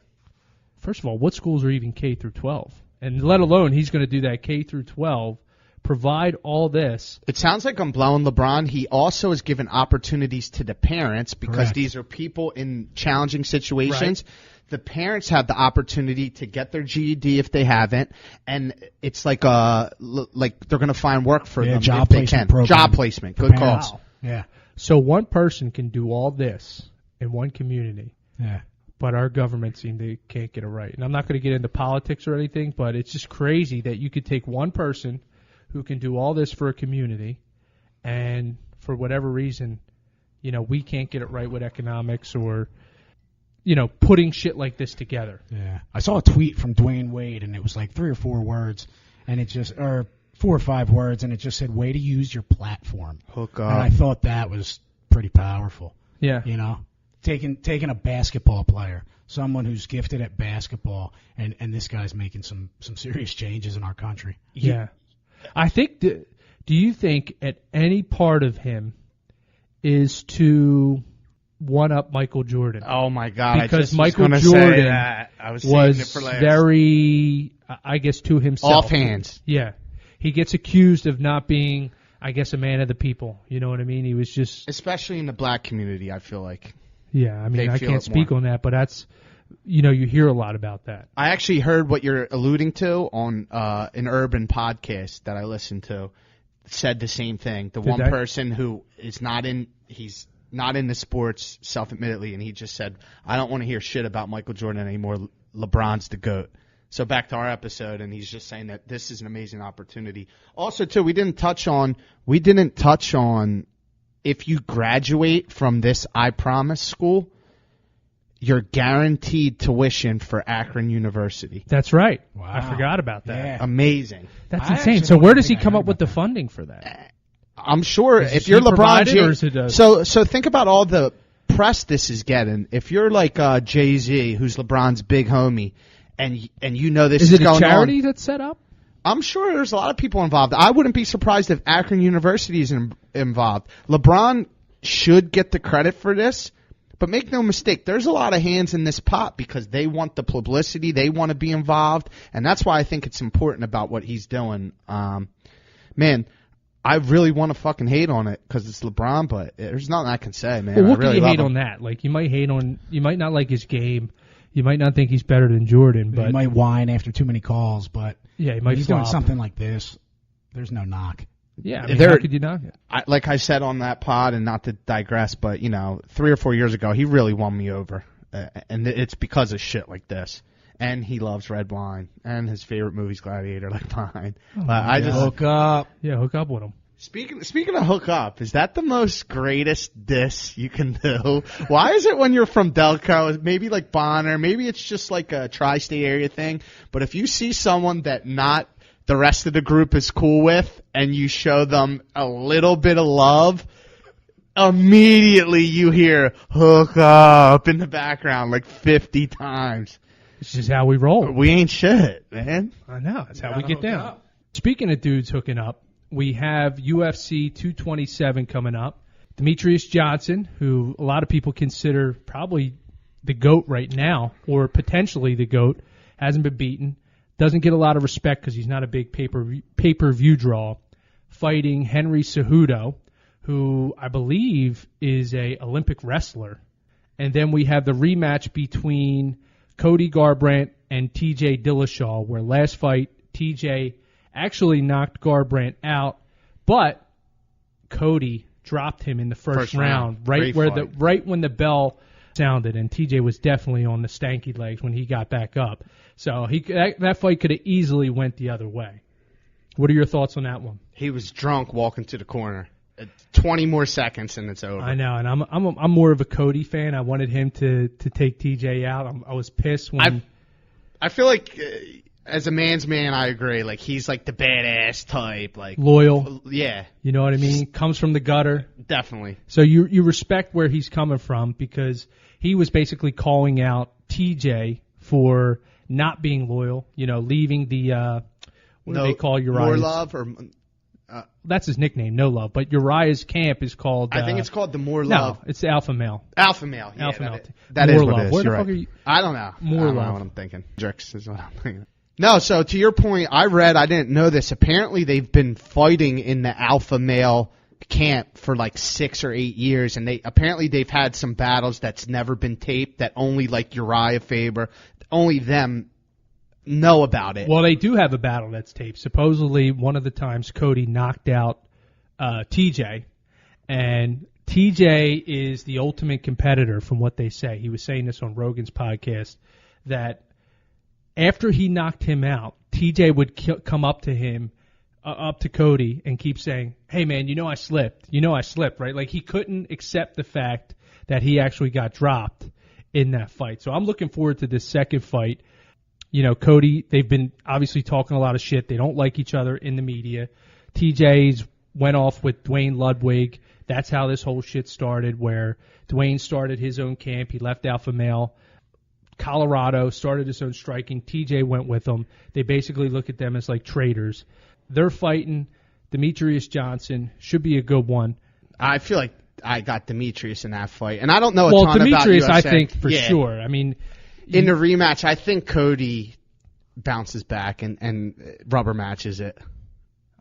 First of all, what schools are even K through 12? And let alone he's going to do that K through 12, provide all this. It sounds like I'm blowing LeBron. He also has given opportunities to the parents because Correct. These are people in challenging situations. Right. The parents have the opportunity to get their GED if they haven't, and it's like they're going to find work for them job if they placement can. program Job placement. Good calls. Wow. Yeah. So one person can do all this in one community. Yeah. But our government can't get it right. And I'm not going to get into politics or anything, but it's just crazy that you could take one person who can do all this for a community, and for whatever reason, we can't get it right with economics or, putting shit like this together. Yeah. I saw a tweet from Dwayne Wade, and it was like 3 or 4 words, and or 4 or 5 words, and it just said, way to use your platform. Hook up. And I thought that was pretty powerful. Yeah. Taking a basketball player, someone who's gifted at basketball, and this guy's making some serious changes in our country. Yeah. I think, do you think at any part of him is to one-up Michael Jordan? Oh, my God. Because I Michael was Jordan say that. I was very, I guess, to himself. Offhands. Yeah. He gets accused of not being, I guess, a man of the people. You know what I mean? He was just... Especially in the black community, I feel like. Yeah, I mean, I can't speak on that, but that's, you hear a lot about that. I actually heard what you're alluding to on an urban podcast that I listened to. Said the same thing. The one person who is he's not into sports, self-admittedly, and he just said, I don't want to hear shit about Michael Jordan anymore. LeBron's the GOAT. So back to our episode, and he's just saying that this is an amazing opportunity. Also, too, we didn't touch on if you graduate from this I Promise school, you're guaranteed tuition for Akron University. That's right. Wow. I forgot about that. Yeah. Amazing. That's insane. So where does he come up with the funding for that? I'm sure Is if he you're LeBron provided, James, or so think about all the press this is getting. If you're like Jay-Z, who's LeBron's big homie, and this is it going a charity on, that's set up? I'm sure there's a lot of people involved. I wouldn't be surprised if Akron University is involved. LeBron should get the credit for this, but make no mistake, there's a lot of hands in this pot because they want the publicity, they want to be involved, and that's why I think it's important about what he's doing. Man, I really want to fucking hate on it because it's LeBron, but there's nothing I can say, man. Well, what really can you hate him. on that? Like, you might not like his game. You might not think he's better than Jordan, but he might whine after too many calls, but yeah, he might he's flop. doing something like this. There's no knock. Yeah, I mean, how could you knock it? Like I said on that pod, and not to digress, but 3 or 4 years ago, he really won me over, and it's because of shit like this. And he loves red wine, and his favorite movie's Gladiator, like mine. I just hook up. Yeah, hook up with him. Speaking of hook up, is that the most greatest diss you can do? Why is it when you're from Delco, maybe like Bonner, maybe it's just like a tri-state area thing, but if you see someone that not the rest of the group is cool with, and you show them a little bit of love, immediately you hear hook up in the background like 50 times. This is how we roll. We ain't shit, man. I know. That's how we get down. Speaking of dudes hooking up, we have UFC 227 coming up. Demetrius Johnson, who a lot of people consider probably the GOAT right now, or potentially the GOAT, hasn't been beaten, doesn't get a lot of respect because he's not a big pay-per-view draw, fighting Henry Cejudo, who I believe is a Olympic wrestler. And then we have the rematch between Cody Garbrandt and TJ Dillashaw, where last fight TJ actually knocked Garbrandt out, but Cody dropped him in the first round, right when the bell sounded, and TJ was definitely on the stanky legs when he got back up. So that fight could have easily went the other way. What are your thoughts on that one? He was drunk walking to the corner. 20 more seconds and it's over. I know, and I'm more of a Cody fan. I wanted him to take TJ out. I was pissed when I feel like as a man's man, I agree. Like he's like the badass type, like loyal. Yeah, you know what I mean. Comes from the gutter. Definitely. So you respect where he's coming from because he was basically calling out TJ for not being loyal. You know, leaving the what do they call Uriah? More love or. That's his nickname, No Love. But Uriah's camp is called... I think it's called the More Love. No, it's the Alpha Male. Alpha Male, yeah. Alpha Male. That is what Love. it is. Where the You're fuck right. are you? I don't know. More I don't Love. know what I'm thinking. Jerks is what I'm thinking. No, so to your point, I didn't know this. Apparently they've been fighting in the Alpha Male camp for like 6 or 8 years, and they've had some battles that's never been taped that only like Uriah Faber, only them know about it. Well, they do have a battle that's taped. Supposedly, one of the times Cody knocked out TJ, and TJ is the ultimate competitor from what they say. He was saying this on Rogan's podcast, that after he knocked him out, TJ would come up to him, up to Cody, and keep saying, hey man, I slipped, right? Like he couldn't accept the fact that he actually got dropped in that fight. So I'm looking forward to this second fight. Cody, they've been obviously talking a lot of shit. They don't like each other in the media. TJ's went off with Dwayne Ludwig. That's how this whole shit started, where Dwayne started his own camp. He left Alpha Male. Colorado started his own striking. TJ went with them. They basically look at them as like traitors. They're fighting. Demetrius Johnson should be a good one. I feel like I got Demetrius in that fight. And I don't know a ton Demetrius, about UFC. I think, for sure. I mean, in the rematch, I think Cody bounces back and rubber matches it.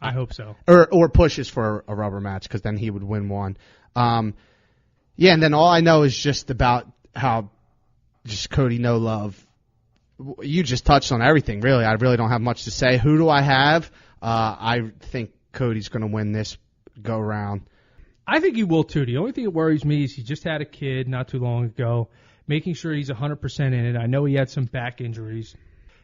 I hope so. Or pushes for a rubber match, because then he would win one. And then all I know is just about how just Cody No Love. You just touched on everything, really. I really don't have much to say. Who do I have? I think Cody's going to win this go-round. I think he will, too. The only thing that worries me is he just had a kid not too long ago, making sure he's 100% in it. I know he had some back injuries.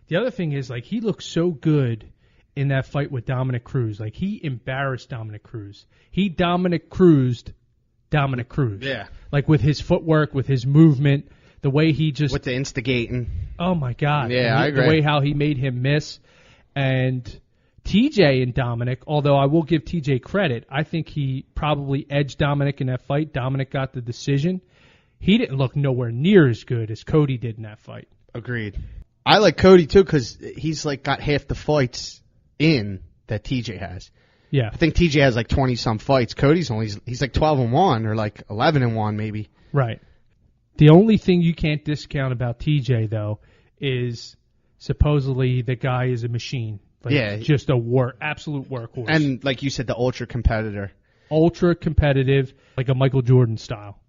The other thing is, like, he looked so good in that fight with Dominic Cruz. Like, he embarrassed Dominic Cruz. He Dominic Cruzed Dominic Cruz. Yeah. Like, with his footwork, with his movement, the way he just... With the instigating. Oh, my God. Yeah, I agree. The way how he made him miss. And TJ and Dominic, although I will give TJ credit, I think he probably edged Dominic in that fight. Dominic got the decision. He didn't look nowhere near as good as Cody did in that fight. Agreed. I like Cody, too, because he's like got half the fights in that TJ has. Yeah. I think TJ has like 20-some fights. Cody's he's like 12-1 or like 11-1 maybe. Right. The only thing you can't discount about TJ, though, is supposedly the guy is a machine. Like, yeah. Just absolute workhorse. And like you said, the ultra competitor. Ultra competitive, like a Michael Jordan style.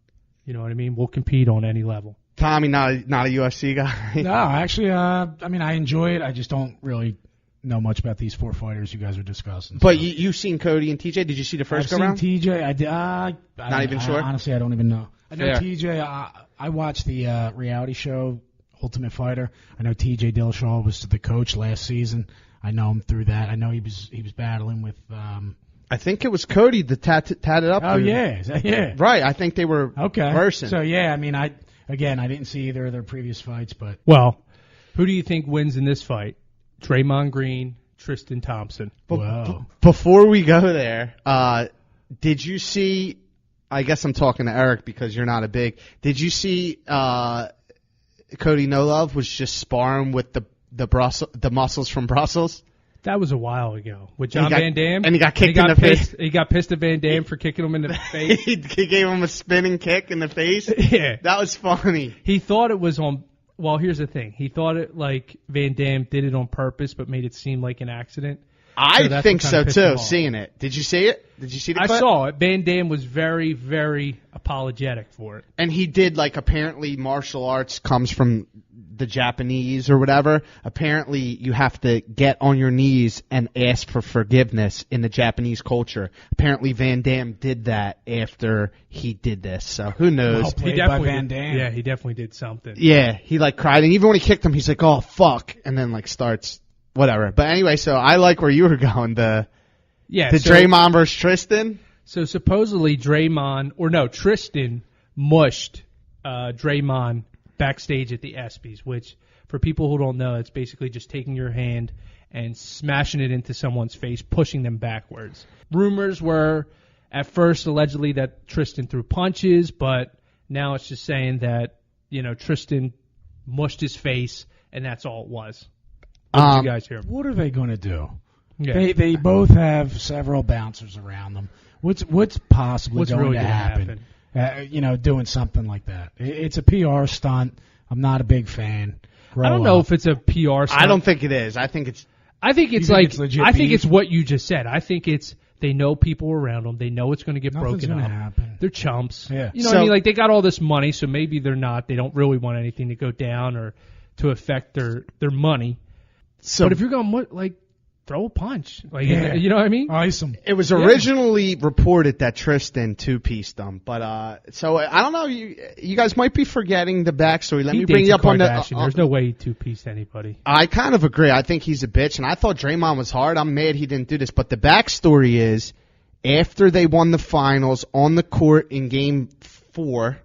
You know what I mean? We'll compete on any level. Tommy, not a UFC guy? No, actually, I enjoy it. I just don't really know much about these four fighters you guys are discussing. But you've seen Cody and TJ? Did you see the first go-round? I've seen TJ. I did. Not even sure? Honestly, I don't even know. I know Fair. TJ. I watched the reality show Ultimate Fighter. I know TJ Dillashaw was the coach last season. I know him through that. I know he was battling with. I think it was Cody that tatted up. Oh yeah, yeah. Right. I think they were versing. So yeah, I mean, I didn't see either of their previous fights, but well, who do you think wins in this fight? Draymond Green, Tristan Thompson. Wow. Before we go there, did you see? I guess I'm talking to Eric because you're not a big. Did you see Cody No Love was just sparring with the muscles from Brussels? That was a while ago with John Van Damme. And he got kicked in the face. He got pissed at Van Damme for kicking him in the face. He gave him a spinning kick in the face. Yeah. That was funny. He thought it was on Well, here's the thing. He thought it like Van Damme did it on purpose, but made it seem like an accident. I think so too. Seeing it, did you see it? Did you see the clip? I saw it. Van Damme was very, very apologetic for it. And he did, like, apparently martial arts comes from the Japanese or whatever. Apparently you have to get on your knees and ask for forgiveness in the Japanese culture. Apparently Van Damme did that after he did this. So who knows? Well played He definitely by Van Damme. Yeah, he definitely did something. Yeah, he, like, cried. And even when he kicked him, he's like, oh, fuck. And then, like, starts whatever. But anyway, so I like where you were going. The Draymond versus Tristan. So supposedly Tristan mushed Draymond backstage at the ESPYs, which for people who don't know, it's basically just taking your hand and smashing it into someone's face, pushing them backwards. Rumors were at first allegedly that Tristan threw punches, but now it's just saying that, Tristan mushed his face and that's all it was. What did you guys hear? What are they going to do? Yeah. They both have several bouncers around them. What's possibly going really to gonna happen? Doing something like that. It's a PR stunt. I'm not a big fan. I don't know if it's a PR stunt. I don't think it is. I think it's legit I think beef? it's what you just said. I think it's they know people around them. They know it's going to get Nothing's broken gonna up. happen. They're chumps. Yeah. You know what I mean? Like they got all this money, so maybe they're not. They don't really want anything to go down or to affect their money. So, but if you're going to throw a punch, Yeah. you know what I mean? Ice them. it was originally reported that Tristan two-pieced them, but so I don't know. You guys might be forgetting the backstory. Let He me bring dates you a up on the. Kardashian. There's no way he two-pieced anybody. I kind of agree. I think he's a bitch, and I thought Draymond was hard. I'm mad he didn't do this, but the backstory is after they won the finals on the court in Game 4.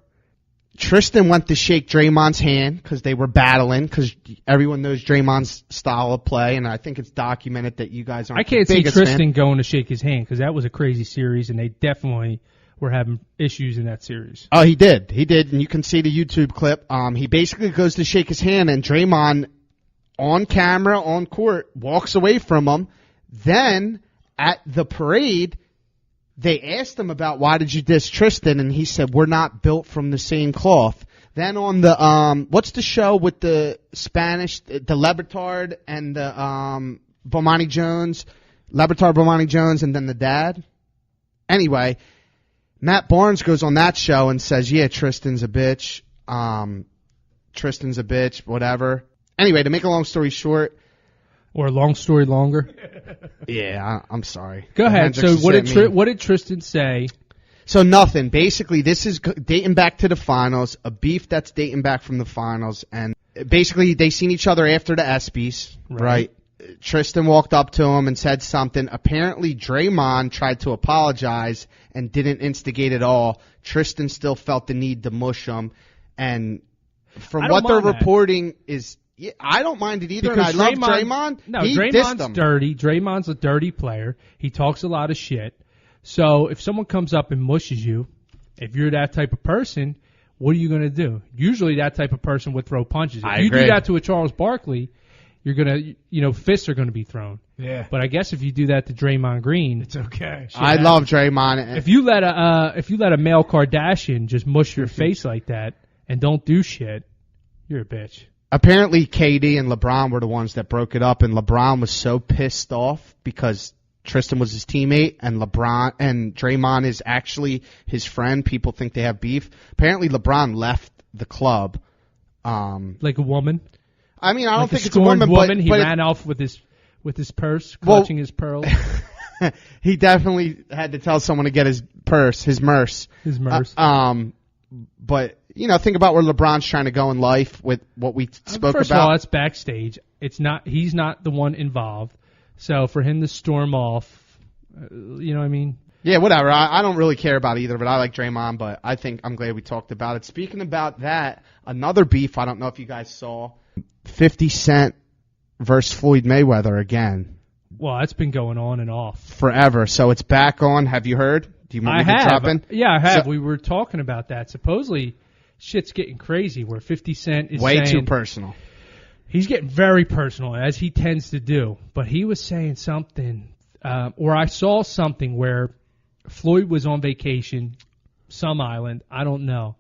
Tristan went to shake Draymond's hand because they were battling because everyone knows Draymond's style of play, and I think it's documented that you guys aren't I can't the see biggest Tristan fan. going to shake his hand because that was a crazy series, and they definitely were having issues in that series. Oh, he did, and you can see the YouTube clip. He basically goes to shake his hand, and Draymond, on camera, on court, walks away from him. Then, at the parade, they asked him about why did you diss Tristan, and he said, we're not built from the same cloth. Then on the, what's the show with the Spanish, the Lebron and the Bomani Jones, Lebron, Bomani Jones, and then the dad? Anyway, Matt Barnes goes on that show and says, yeah, Tristan's a bitch, whatever. Anyway, to make a long story short. Or a long story longer. Yeah, I'm sorry. Go ahead. Hendricks So what did Tristan say? So nothing. Basically, this is dating back to the finals, a beef that's dating back from the finals, and basically they seen each other after the ESPYs, right? Tristan walked up to him and said something. Apparently, Draymond tried to apologize and didn't instigate at all. Tristan still felt the need to mush him, and from what they're reporting is. Yeah, I don't mind it either, Because and I love Draymond. No, he Draymond's dirty. Draymond's a dirty player. He talks a lot of shit. So if someone comes up and mushes you, if you're that type of person, what are you going to do? Usually that type of person would throw punches. If you do that to a Charles Barkley, you're going to, fists are going to be thrown. Yeah. But I guess if you do that to Draymond Green, It's okay. I love Draymond. If you let a male Kardashian just mush your face like that and don't do shit, you're a bitch. Apparently, KD and LeBron were the ones that broke it up, and LeBron was so pissed off because Tristan was his teammate, and LeBron and Draymond is actually his friend. People think they have beef. Apparently, LeBron left the club. Like a woman. I mean, I don't like think it's a woman, but he ran off with his purse, clutching his pearls. He definitely had to tell someone to get his purse, his merce. His merce. But think about where LeBron's trying to go in life with what we spoke First about. of all, it's backstage. He's not the one involved. So for him to storm off, you know what I mean? Yeah, whatever. I don't really care about either, but I like Draymond, but I'm glad we talked about it. Speaking about that, another beef, I don't know if you guys saw, 50 Cent versus Floyd Mayweather again. Well, that's been going on and off. Forever. So it's back on. Have you heard? Do you remember I have. dropping? Yeah, I have. So, we were talking about that. Supposedly, shit's getting crazy where 50 Cent is way saying, too personal. He's getting very personal, as he tends to do. But he was saying something, or I saw something where Floyd was on vacation, some island, I don't know,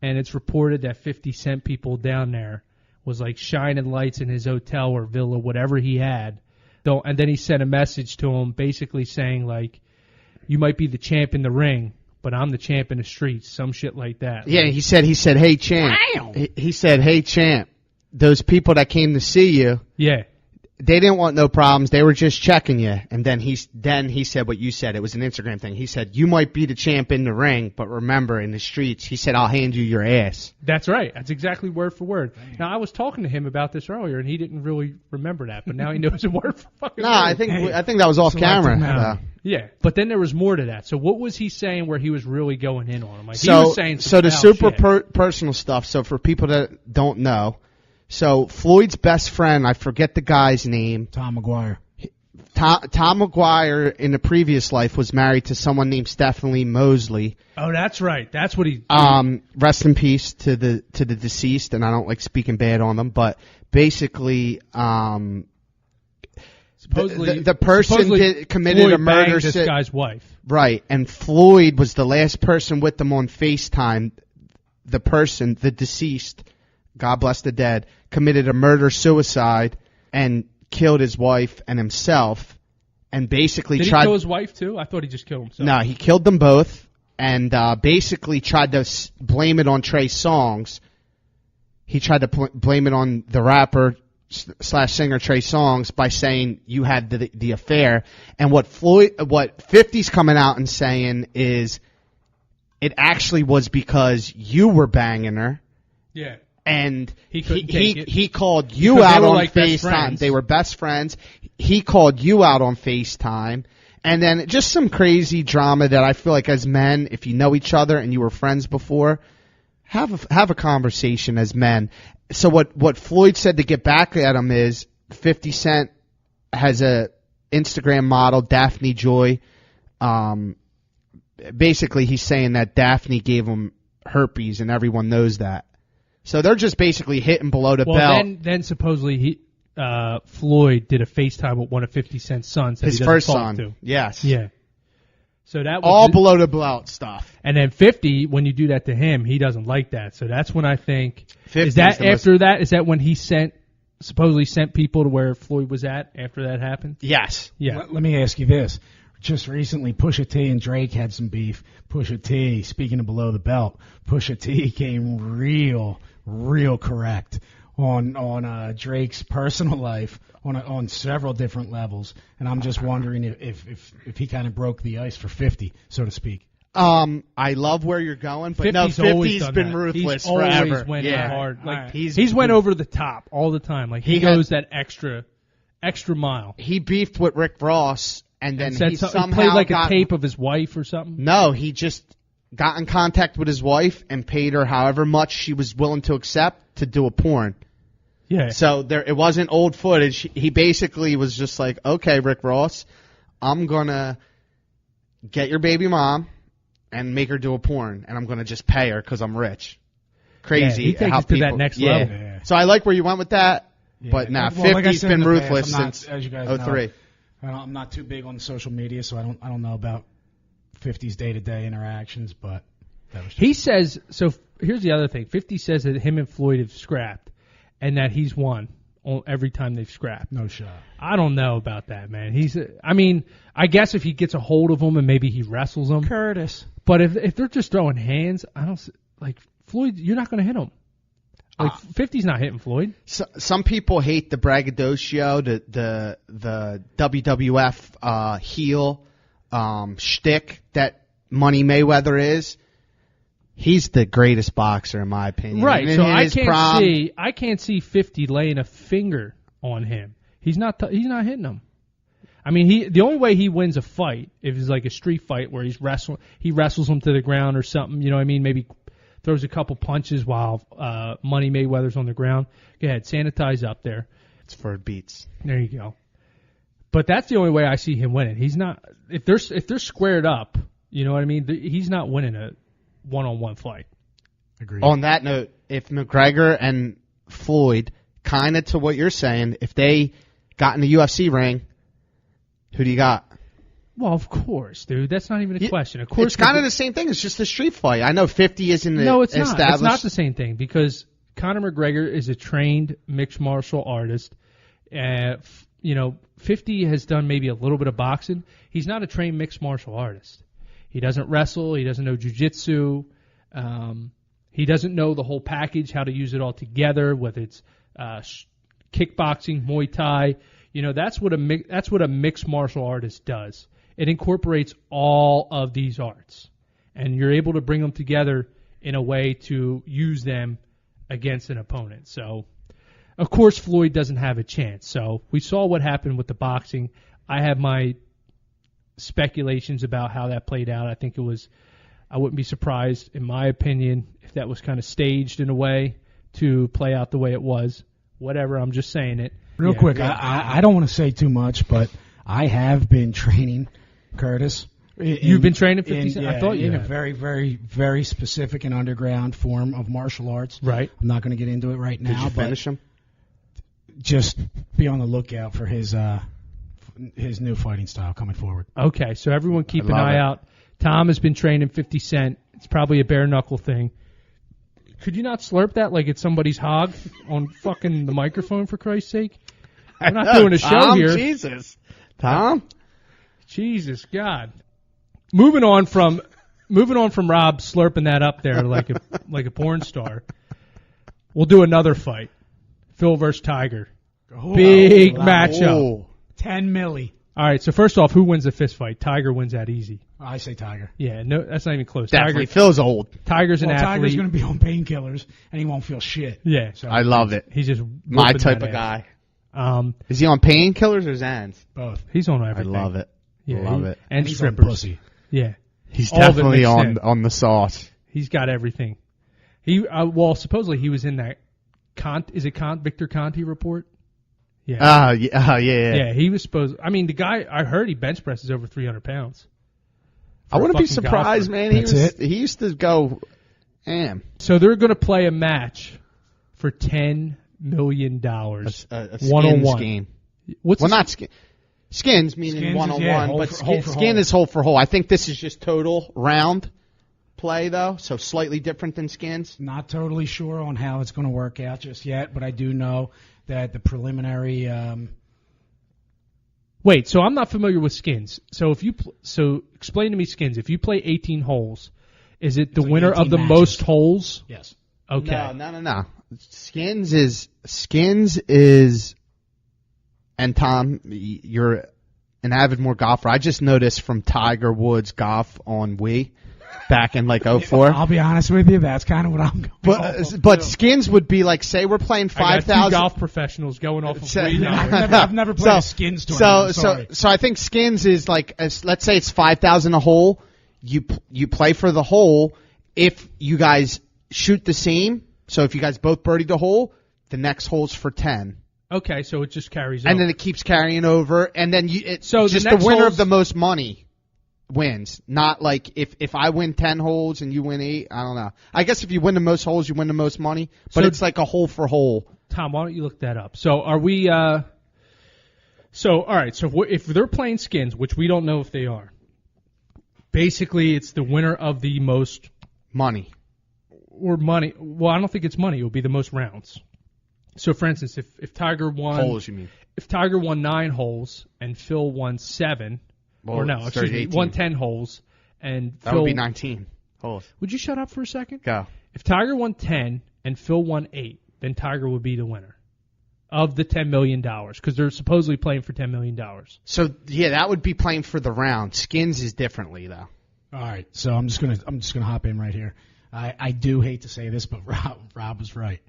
and it's reported that 50 Cent people down there was like shining lights in his hotel or villa, whatever he had. And then he sent a message to him basically saying, like, you might be the champ in the ring, but I'm the champ in the streets, some shit like that. Yeah, he said, hey, champ. He said, hey, champ, those people that came to see you, yeah, they didn't want no problems. They were just checking you. And then he said what you said. It was an Instagram thing. He said, you might be the champ in the ring, but remember, in the streets, he said, I'll hand you your ass. That's right. That's exactly word for word. Now, I was talking to him about this earlier, and he didn't really remember that, but now he knows it word for fucking word. I think that was off camera. Yeah, but then there was more to that. So what was he saying where he was really going in on him? Like, he was saying so the super personal stuff, so for people that don't know, so Floyd's best friend, I forget the guy's name. Tom McGuire. Tom McGuire in the previous life was married to someone named Stephanie Mosley. Oh, that's right. That's what he. Rest in peace to the deceased, and I don't like speaking bad on them, but basically, the person committed Floyd a murder. Banged this guy's wife. Right, and Floyd was the last person with them on FaceTime. The deceased, God bless the dead, committed a murder-suicide and killed his wife and himself, and basically Did he kill his wife too? I thought he just killed himself. No, he killed them both, and basically tried to blame it on Trey Songz. He tried to blame it on the rapper / singer Trey Songz by saying you had the affair. And what 50's coming out and saying is it actually was because you were banging her. Yeah. And he called you out on like FaceTime. They were best friends. He called you out on FaceTime. And then just some crazy drama that I feel like as men, if you know each other and you were friends before, have a conversation as men. So what Floyd said to get back at him is 50 Cent has a Instagram model, Daphne Joy. Basically, he's saying that Daphne gave him herpes, and everyone knows that. So they're just basically hitting below the belt. Well, then supposedly Floyd did a FaceTime with one of 50 Cent's sons. His first son. To. Yes. Yeah. So that was all below the belt stuff. And then 50, when you do that to him, he doesn't like that. So that's when I think is that when he supposedly sent people to where Floyd was at after that happened? Yes. Yeah. Let me ask you this. Just recently, Pusha T and Drake had some beef. Pusha T, speaking of below the belt, Pusha T came real correct on Drake's personal life on several different levels, and I'm just wondering if he kind of broke the ice for 50, so to speak. I love where you're going, but 50's been ruthless forever. He's always went hard. Like right. he's went over the top all the time. Like he goes that extra mile. He beefed with Rick Ross, and then he somehow played like a tape of his wife or something. No, he just got in contact with his wife and paid her however much she was willing to accept to do a porn. Yeah. So it wasn't old footage. He basically was just like, okay, Rick Ross, I'm gonna get your baby mom and make her do a porn, and I'm gonna just pay her because I'm rich. Crazy. Yeah, he takes it to that next level. Yeah. So I like where you went with that, but nah, 50's been ruthless since as you guys 03. know, I'm not too big on social media, so I don't know about 50's day-to-day interactions, but that was he says. So here's the other thing. 50 says that him and Floyd have scrapped, and that he's won every time they've scrapped. No shot. I don't know about that, man. I guess if he gets a hold of him and maybe he wrestles him. Curtis. But if they're just throwing hands, I don't like Floyd. You're not going to hit him. Like 50's not hitting Floyd. Some people hate the braggadocio, the WWF heel shtick that Money Mayweather is. He's the greatest boxer in my opinion. Right. Even so I can't see 50 laying a finger on him. He's not hitting him. I mean, the only way he wins a fight if it's like a street fight where he wrestles him to the ground or something. You know what I mean? Maybe throws a couple punches while Money Mayweather's on the ground. Go ahead, sanitize up there. It's for beats. There you go. But that's the only way I see him winning. He's not if they're squared up. You know what I mean? He's not winning a one-on-one fight. Agreed. On that note, if McGregor and Floyd, kind of to what you're saying, if they got in the UFC ring, who do you got? Well, of course, dude. That's not even a question. Of course, it's kind of the same thing. It's just a street fight. I know 50 isn't no, it's established. not. It's not the same thing because Conor McGregor is a trained mixed martial artist. 50 has done maybe a little bit of boxing. He's not a trained mixed martial artist. He doesn't wrestle. He doesn't know jiu-jitsu. He doesn't know the whole package, how to use it all together, whether it's kickboxing, Muay Thai. That's what a mixed martial artist does. It incorporates all of these arts, and you're able to bring them together in a way to use them against an opponent. So, of course, Floyd doesn't have a chance. So we saw what happened with the boxing. I have my speculations about how that played out. I wouldn't be surprised, in my opinion, if that was kind of staged in a way to play out the way it was. Whatever, I'm just saying it. Real quick, I don't want to say too much, but I have been training, Curtis. You've been training 50 Cent? I thought you in had. A very, very, very specific and underground form of martial arts. Right. I'm not going to get into it right now. Did you finish him? Just be on the lookout for his new fighting style coming forward. Okay, so everyone keep an eye out. Tom has been training 50 Cent. It's probably a bare knuckle thing. Could you not slurp that like it's somebody's hog on fucking the microphone, for Christ's sake? We're not doing a show here. Jesus. Tom? Jesus God. Moving on from Rob slurping that up there like a porn star. We'll do another fight. Phil versus Tiger. Big matchup. 10 milli. All right, so first off, who wins the fist fight? Tiger wins that easy. I say Tiger. Yeah, no, that's not even close. Definitely. Phil's old. Tiger's an athlete. Tiger's going to be on painkillers, and he won't feel shit. Yeah. So I love it. He's just My whooping type that of ass. guy. Is he on painkillers or Xans? Both. He's on I everything. love it. Yeah, Love it. And he's strippers. on pussy. Yeah. He's All of it definitely mixed in. on the sauce. He's got everything. Supposedly he was in that Victor Conti report? Yeah. Yeah. Yeah, he was supposed. I mean, the guy. I heard he bench presses over 300 pounds. I wouldn't be surprised, man. He used to go, damn. So they're going to play a match for $10 million. A one-on-one. Skin. What's Not skin. Skins meaning one-on-one, but skin is hole for hole. I think this is just total round play, though, so slightly different than skins. Not totally sure on how it's going to work out just yet, but I do know that the preliminary. Wait, so I'm not familiar with skins. So explain to me skins. If you play 18 holes, is it the winner of the most holes? Yes. Okay. No. Skins is, and Tom, you're an avid more golfer. I just noticed from Tiger Woods golf on Wii back in like 04. I'll be honest with you, that's kind of what I'm going. But skins would be like, say we're playing 5,000 golf professionals going off of Wii now. I've never played a skins tournament. So I think skins is like, let's say it's 5,000 a hole. You play for the hole. If you guys shoot the same, so if you guys both birdie the hole, the next hole's for 10. Okay, so it just carries over. And then it keeps carrying over, and then so just the winner of the most money wins. Not like if I win 10 holes and you win 8, I don't know. I guess if you win the most holes, you win the most money, but it's like a hole for hole. Tom, why don't you look that up? So are we all right, so if they're playing skins, which we don't know if they are, basically it's the winner of the most money. Or money. Well, I don't think it's money. It would be the most rounds. So, for instance, if Tiger won holes, you mean? If Tiger won 9 holes and Phil won 7, won 10 holes and that Phil would be 19 holes. Would you shut up for a second? Go. If Tiger won 10 and Phil won 8, then Tiger would be the winner of the $10 million because they're supposedly playing for $10 million. So yeah, that would be playing for the round. Skins is differently though. All right, so I'm just gonna hop in right here. I do hate to say this, but Rob was right.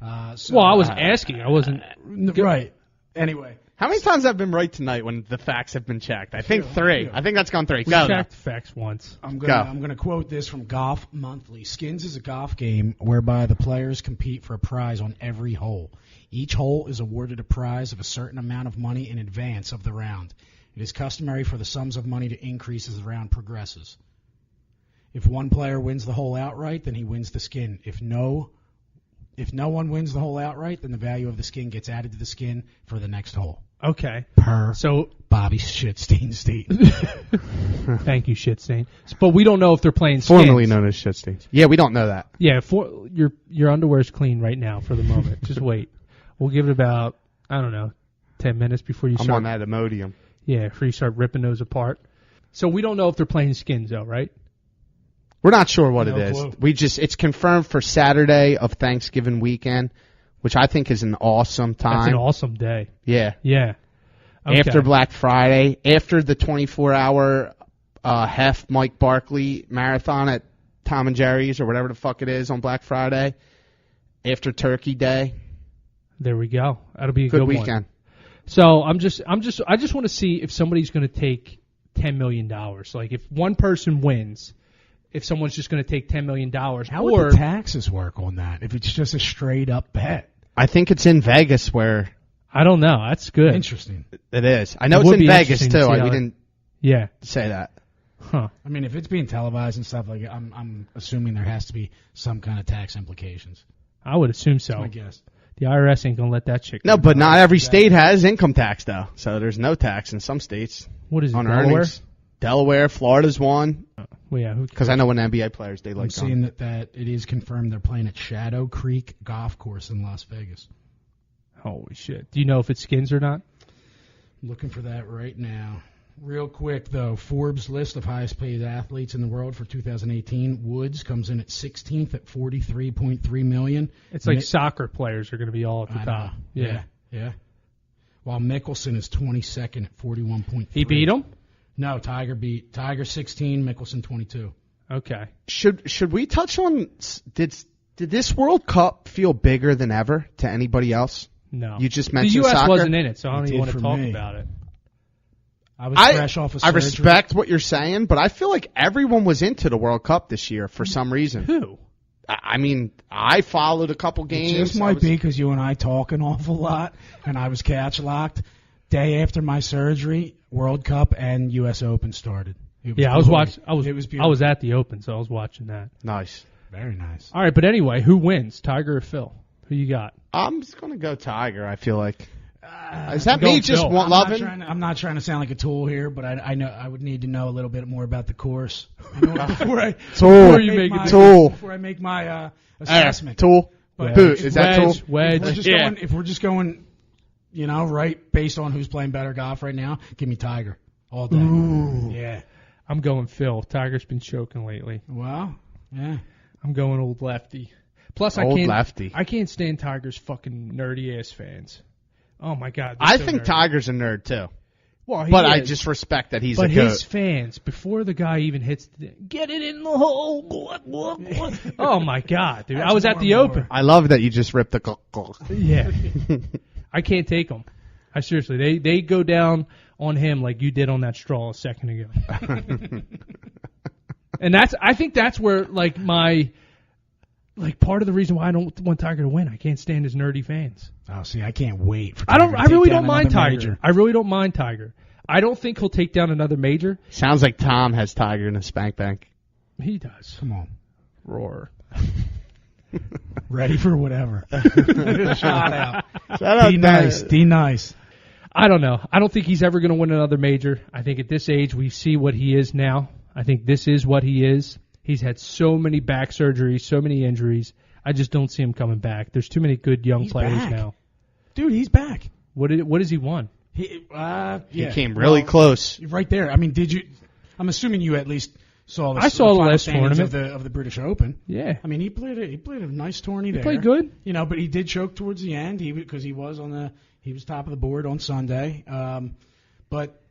I was asking. I wasn't right. Anyway, how many times have I been right tonight when the facts have been checked? I think 3. I think that's gone 3. We checked the facts once. I'm gonna quote this from Golf Monthly. Skins is a golf game whereby the players compete for a prize on every hole. Each hole is awarded a prize of a certain amount of money in advance of the round. It is customary for the sums of money to increase as the round progresses. If one player wins the hole outright, then he wins the skin. If no one wins the hole outright, then the value of the skin gets added to the skin for the next hole. Okay. Per Bobby Shitstein State. Thank you, shit stain. But we don't know if they're playing skins. Formerly known as shit stains. Yeah, we don't know that. Yeah, your underwear's clean right now for the moment. Just wait. We'll give it about, I don't know, 10 minutes before you start. I'm on that Imodium. Yeah, before you start ripping those apart. So we don't know if they're playing skins, though, right? We're not sure what it is. Clue. It's confirmed for Saturday of Thanksgiving weekend, which I think is an awesome time. That's an awesome day. Yeah. Yeah. Okay. After Black Friday, after the 24-hour Hef Mike Barkley marathon at Tom and Jerry's or whatever the fuck it is on Black Friday, after Turkey Day. There we go. That'll be a good weekend. one. So I just want to see if somebody's going to take $10 million. Like if one person wins, if someone's just going to take $10 million. How would the taxes work on that if it's just a straight up bet? I think it's in Vegas where. I don't know. That's good. Interesting. It is. I know it's in Vegas too. We didn't say that. Huh. I mean, if it's being televised and stuff, like I'm assuming there has to be some kind of tax implications. I would assume so. I guess. The IRS ain't going to let that shit go. No, but not every state has income tax, though. So there's no tax in some states. What is it, on Delaware? Earnings. Delaware, Florida's one. Well, yeah. Because I know when NBA players, they like I'm seeing that it is confirmed they're playing at Shadow Creek Golf Course in Las Vegas. Holy shit. Do you know if it's skins or not? I'm looking for that right now. Real quick, though, Forbes' list of highest paid athletes in the world for 2018, Woods comes in at 16th at $43.3 million. It's like soccer players are going to be all at the top. Yeah. While Mickelson is 22nd at 41.3. He beat him? No, Tiger 16, Mickelson 22. Okay. Should we touch on did this World Cup feel bigger than ever to anybody else? No. You just mentioned the U.S. soccer? wasn't in it, so I don't even want to talk me. about it. I was fresh off of surgery. I respect what you're saying, but I feel like everyone was into the World Cup this year for some reason. Who? I mean, I followed a couple games. It just might be because you and I talk an awful lot, and I was catch locked. Day after my surgery, World Cup and U.S. Open started. I was watching. I was beautiful. I was at the Open, so I was watching that. Nice. Very nice. All right, but anyway, who wins, Tiger or Phil? Who you got? I'm just going to go Tiger, I feel like. Is that me just Phil. loving? I'm not trying to sound like a tool here, but I know I would need to know a little bit more about the course before I make my assessment. Tool. But Boot. Is that tool? Wedge. If we're just going, right based on who's playing better golf right now, give me Tiger all day. Ooh. Yeah. I'm going Phil. Tiger's been choking lately. Well, yeah. I'm going old lefty. Plus, lefty. I can't stand Tiger's fucking nerdy ass fans. Oh my God! I so think nerdy. Tiger's a nerd too. Well, but is. I just respect that he's but a goat. his fans, before the guy even hits, get it in the hole. Oh my God, dude! I was at the Open. I love that you just ripped the. Yeah, I can't take them. I seriously, they go down on him like you did on that straw a second ago. And I think that's where part of the reason why I don't want Tiger to win. I can't stand his nerdy fans. Oh, see, I can't wait for Tiger I really don't mind Tiger. Major. I really don't mind Tiger. I don't think he'll take down another major. Sounds like Tom has Tiger in a spank bank. He does. Come on. Roar. Ready for whatever. Shout out. D nice. I don't know. I don't think he's ever going to win another major. I think at this age we see what he is now. I think this is what he is. He's had so many back surgeries, so many injuries. I just don't see him coming back. There's too many good young players back. now. Dude, he's back. What has he won? He came really close. Right there. I mean, did you? I'm assuming you at least saw. I saw the last tournament of the British Open. Yeah. I mean, he played a nice tourney there. He played good. But he did choke towards the end. Because he was top of the board on Sunday. But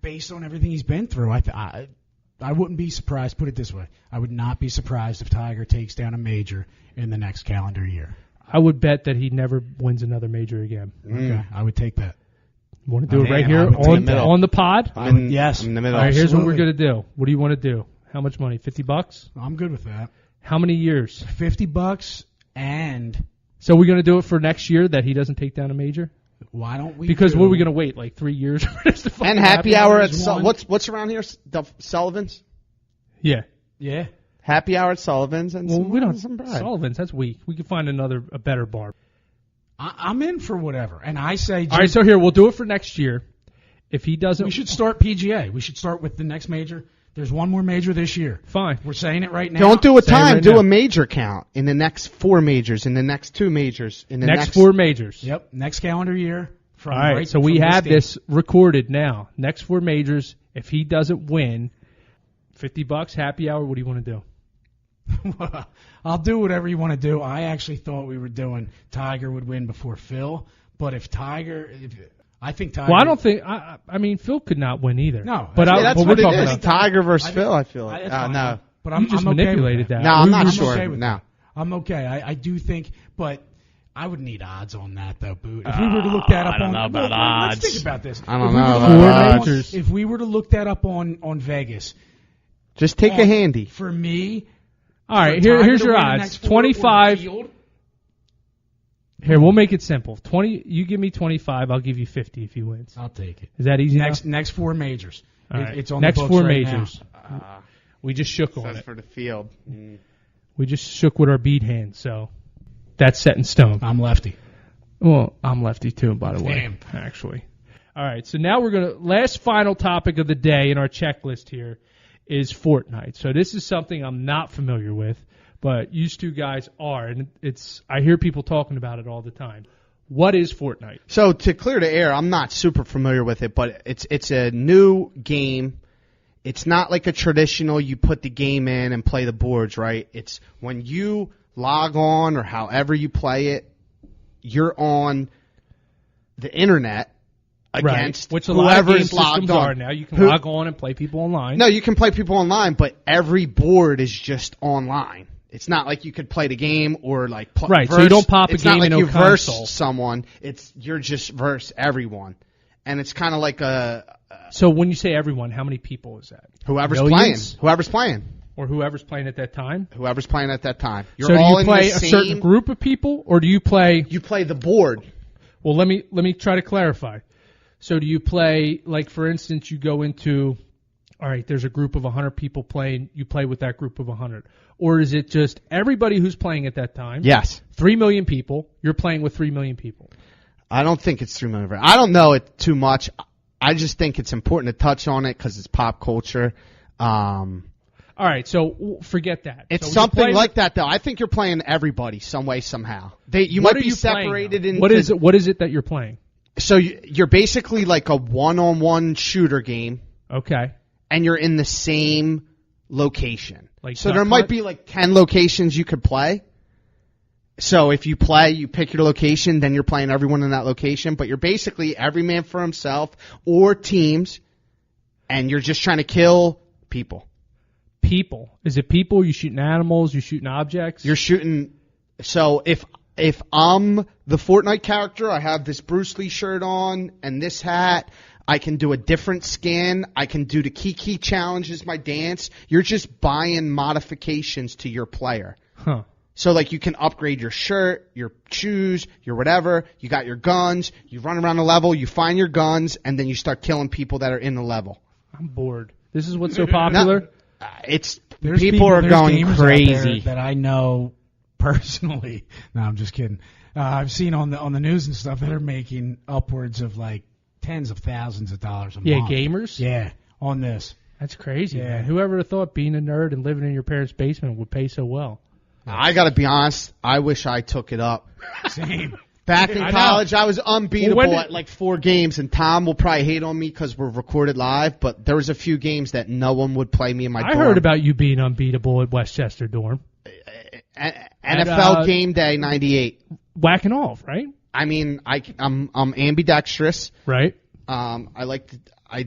based on everything he's been through, I wouldn't be surprised. Put it this way: I would not be surprised if Tiger takes down a major in the next calendar year. I would bet that he never wins another major again. Okay, I would take that. You want to do it right here on the pod? Yes. I'm in the middle. All right, here's what we're going to do. What do you want to do? How much money? $50? I'm good with that. How many years? $50 and... So we're going to do it for next year that he doesn't take down a major? Why don't we? Because what are we going to wait, like 3 years for this to fucking And happy hour at what's around here? Sullivan's? Yeah. Yeah. Happy hour at Sullivan's and we don't some bride. Sullivan's, that's weak. We can find a better bar. I'm in for whatever. And I say... All right, so here, we'll do it for next year. if he doesn't, We should start PGA. We should start with the next major. There's one more major this year. Fine. We're saying it right now. Don't do a Say it time. right Do now. a major count in the next 4 majors, in the next 2 majors, in the next 4 majors. Yep, next calendar year. All right, so we have this recorded now. Next 4 majors. If he doesn't win, $50 happy hour. What do you want to do? I'll do whatever you want to do. I actually thought we were doing Tiger would win before Phil, but I think Tiger. Well, I don't think. I mean, Phil could not win either. No, but that's we're what it talking is. about. Tiger versus Phil, I feel like. That's fine. No. But You just I'm okay manipulated with that. No, I'm not I'm sure. okay with No. that. I'm okay. I do think, but I would need odds on that, though, Boot. If we were to look that up I don't know about odds. Let's think about this. I don't If we were know to about look that up odds. If we were to look that up on Vegas, Just take a handy. For me, All right, for Tiger here's to your win the odds. next 4 or 25. field, Here, we'll make it simple. 20. You give me 25. I'll give you 50 if he wins. I'll take it. Is that easy? Next 4 majors. All right. It's on next the books 4 right majors. We just shook on Says it. for the field. We just shook with our bead hand, so that's set in stone. Now. I'm lefty. Well, I'm lefty too, by the way. Damn. Actually. All right, so now we're gonna last final topic of the day in our checklist here is Fortnite. So this is something I'm not familiar with, but you two guys are, and I hear people talking about it all the time. What is Fortnite? So to clear the air, I'm not super familiar with it, but it's a new game. It's not like a traditional you put the game in and play the boards, right? It's when you log on or however you play it, you're on the internet against Which a lot of game whoever's logged systems on. are now. You can log on and play people online. No, you can play people online, but every board is just online. It's not like you could play the game or like Right, so you don't pop a it's game not like in you no verse console. someone. You're just verse everyone, and it's kind of like So when you say everyone, how many people is that? whoever's Millions? playing, whoever's playing, Or whoever's playing at that time? whoever's playing at that time. You're So do all you in play the a same, certain group of people, or do you play? You play the board. Well, let me try to clarify. So do you play, like, for instance, you go into, all right, there's a group of 100 people playing, you play with that group of 100. Or is it just everybody who's playing at that time? Yes. 3 million people, you're playing with 3 million people. I don't think it's 3 million. I don't know it too much. I just think it's important to touch on it because it's pop culture. All right, so forget that. It's So you something play- like that, though. I think you're playing everybody some way, somehow. You What might are be you playing, separated though? into... What is it that you're playing? So you're basically like a one-on-one shooter game, Okay. and you're in the same location. Like so Duck there might Hunt? be like 10 locations you could play. So if you play, you pick your location, then you're playing everyone in that location. But you're basically every man for himself or teams, and you're just trying to kill people. People. Is it people? You shooting animals? You shooting objects? You're shooting. So if I'm the Fortnite character, I have this Bruce Lee shirt on and this hat. I can do a different skin. I can do the Keke challenge as my dance. You're just buying modifications to your player. Huh. So, like, you can upgrade your shirt, your shoes, your whatever. You got your guns. You run around the level. You find your guns, and then you start killing people that are in the level. I'm bored. This is what's so popular? There's people are there's going gamers out there crazy. that I know personally. No, I'm just kidding. I've seen on the news and stuff that are making upwards of like tens of thousands of dollars a Yeah, month. gamers? Yeah, on this. That's crazy, Yeah. man. Whoever would have thought being a nerd and living in your parents' basement would pay so well? I got to be honest. I wish I took it up. Same. Back in I know. college, I was unbeatable Well, when did- at like 4 games, and Tom will probably hate on me because we're recorded live, but there was a few games that no one would play me in my I dorm. heard about you being unbeatable at Westchester dorm. NFL Game Day 98. Whacking off, right? I mean, I'm ambidextrous. Right. I like to, I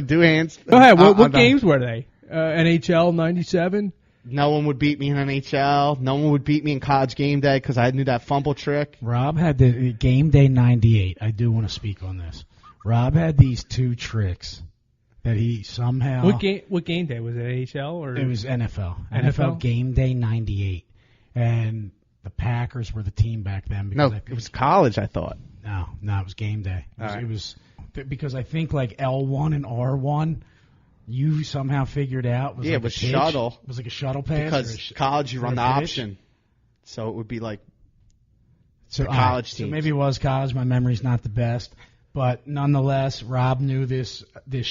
do hands. Go ahead. What I'm done. games were they? NHL 97? No one would beat me in NHL. No one would beat me in College Game Day because I knew that fumble trick. Rob had the Game Day 98. I do want to speak on this. Rob had these 2 tricks that he somehow... What game day? Was it NHL or? It was NFL. NFL? Game Day 98. And the Packers were the team back then. No, Because it was college, I thought. No, it was Game Day. All It was because I think like L1 and R1, you somehow figured out was Yeah, like it was a pitch. shuttle. It was like a shuttle pass. Because college, you run the or a pitch? option. So it would be like So college So teams. maybe it was college. My memory's not the best. But nonetheless, Rob knew this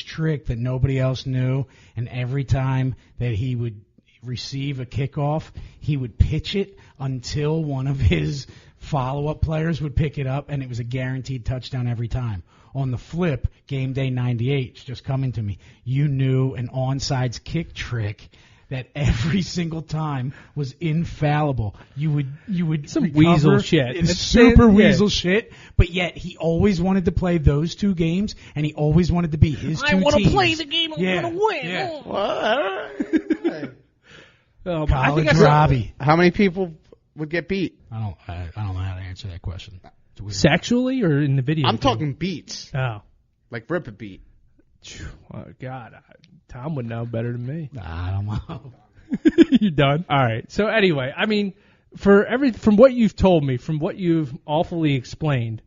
trick that nobody else knew, and every time that he would receive a kickoff, he would pitch it until one of his follow-up players would pick it up, and it was a guaranteed touchdown every time. On the flip, game day 98, it's just coming to me, you knew an onside kick trick that every single time was infallible. You would some recover. weasel shit. It's super weasel shit, but yet he always wanted to play those two games, and he always wanted to be his two teams. I want to play the game. I want to win. Yeah. Well, College Robbie. how many people would get beat? I don't know how to answer that question. Sexually or in the video? I'm talking beats. Oh. Like rip a beat. Oh, God. Tom would know better than me. I don't know. You done? All right. So anyway, I mean, from what you've told me, from what you've awfully explained,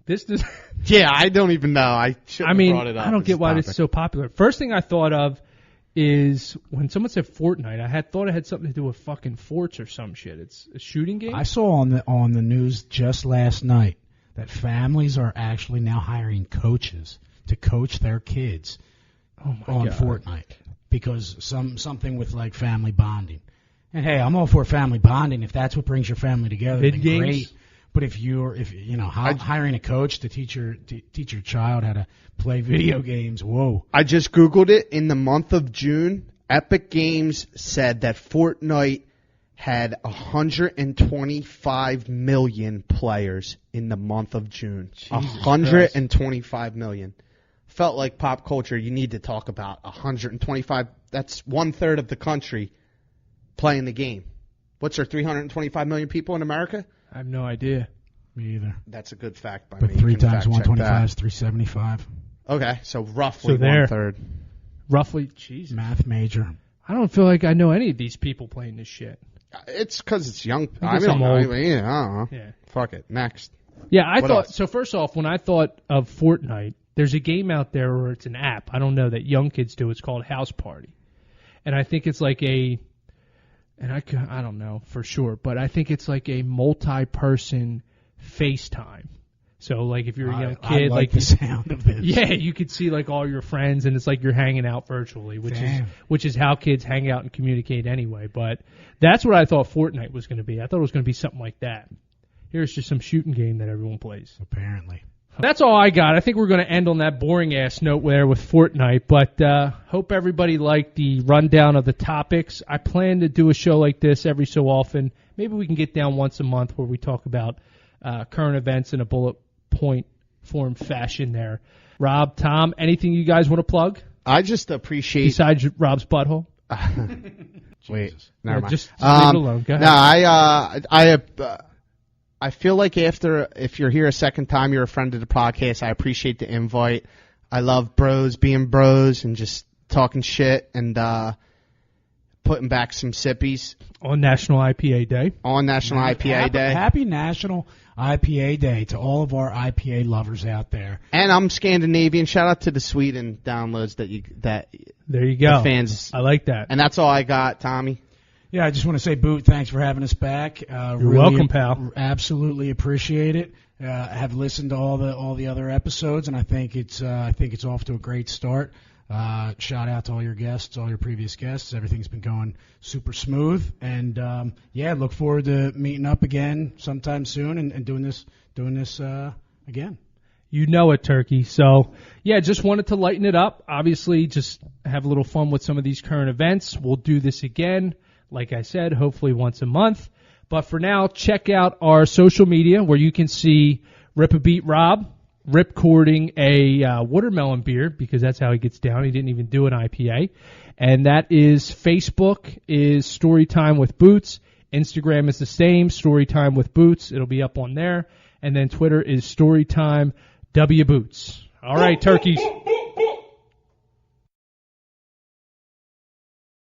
this does. Yeah, I don't even know. I should have brought it up. I don't get why this is so popular. First thing I thought of is when someone said Fortnite, I thought it had something to do with fucking forts or some shit. It's a shooting game. I saw on the news just last night that families are actually now hiring coaches to coach their kids on Fortnite because something with like family bonding. And hey, I'm all for family bonding if that's what brings your family together. Vid games. Great. But if hiring a coach to teach your child how to play video games, whoa. I just Googled it. In the month of June, Epic Games said that Fortnite had 125 million players in the month of June. 125 million. Felt like pop culture, you need to talk about 125. That's 1/3 of the country playing the game. What's there, 325 million people in America? I have no idea. Me either. That's a good fact by But me. 3 You can times fact check 125 is that. 375. Okay, so roughly So there. 1/3. Roughly, Jesus. Math major. I don't feel like I know any of these people playing this shit. It's because it's young. I guess I'm old. I don't know. Yeah. Fuck it. Next. Yeah, What else? so first off, when I thought of Fortnite, there's a game out there where it's an app. I don't know that young kids do. It's called House Party. And I think it's like I don't know for sure, but I think it's like a multi-person FaceTime. So like if you're a young kid, I like the sound of this. yeah, you could see like all your friends, and it's like you're hanging out virtually, which is how kids hang out and communicate anyway. But that's what I thought Fortnite was going to be. I thought it was going to be something like that. Here's just some shooting game that everyone plays. Apparently. That's all I got. I think we're going to end on that boring-ass note there with Fortnite, but hope everybody liked the rundown of the topics. I plan to do a show like this every so often. Maybe we can get down once a month where we talk about current events in a bullet point form fashion there. Rob, Tom, anything you guys want to plug? I just appreciate. Besides Rob's butthole? Wait, never mind. Just leave it alone. Go ahead. No, I feel like if you're here a second time, you're a friend of the podcast. I appreciate the invite. I love being bros, and just talking shit and putting back some sippies. On National IPA Day. On National IPA Day. Happy National IPA Day to all of our IPA lovers out there. And I'm Scandinavian. Shout out to the Sweden downloads that there you go. The fans. I like that. And that's all I got, Tommy. Yeah, I just want to say, Boot, thanks for having us back. You're welcome, pal. Absolutely appreciate it. I have listened to all the other episodes, and I think it's off to a great start. Shout out to all your guests, all your previous guests. Everything's been going super smooth, and look forward to meeting up again sometime soon and doing this again. You know it, Turkey. So, yeah, just wanted to lighten it up. Obviously, just have a little fun with some of these current events. We'll do this again. Like I said, hopefully once a month. But for now, check out our social media where you can see Rip a Beat Rob ripcording a watermelon beer, because that's how he gets down. He didn't even do an IPA. And that is Facebook is Storytime with Boots. Instagram is the same, Storytime with Boots. It'll be up on there. And then Twitter is Storytime W Boots. All right, turkeys.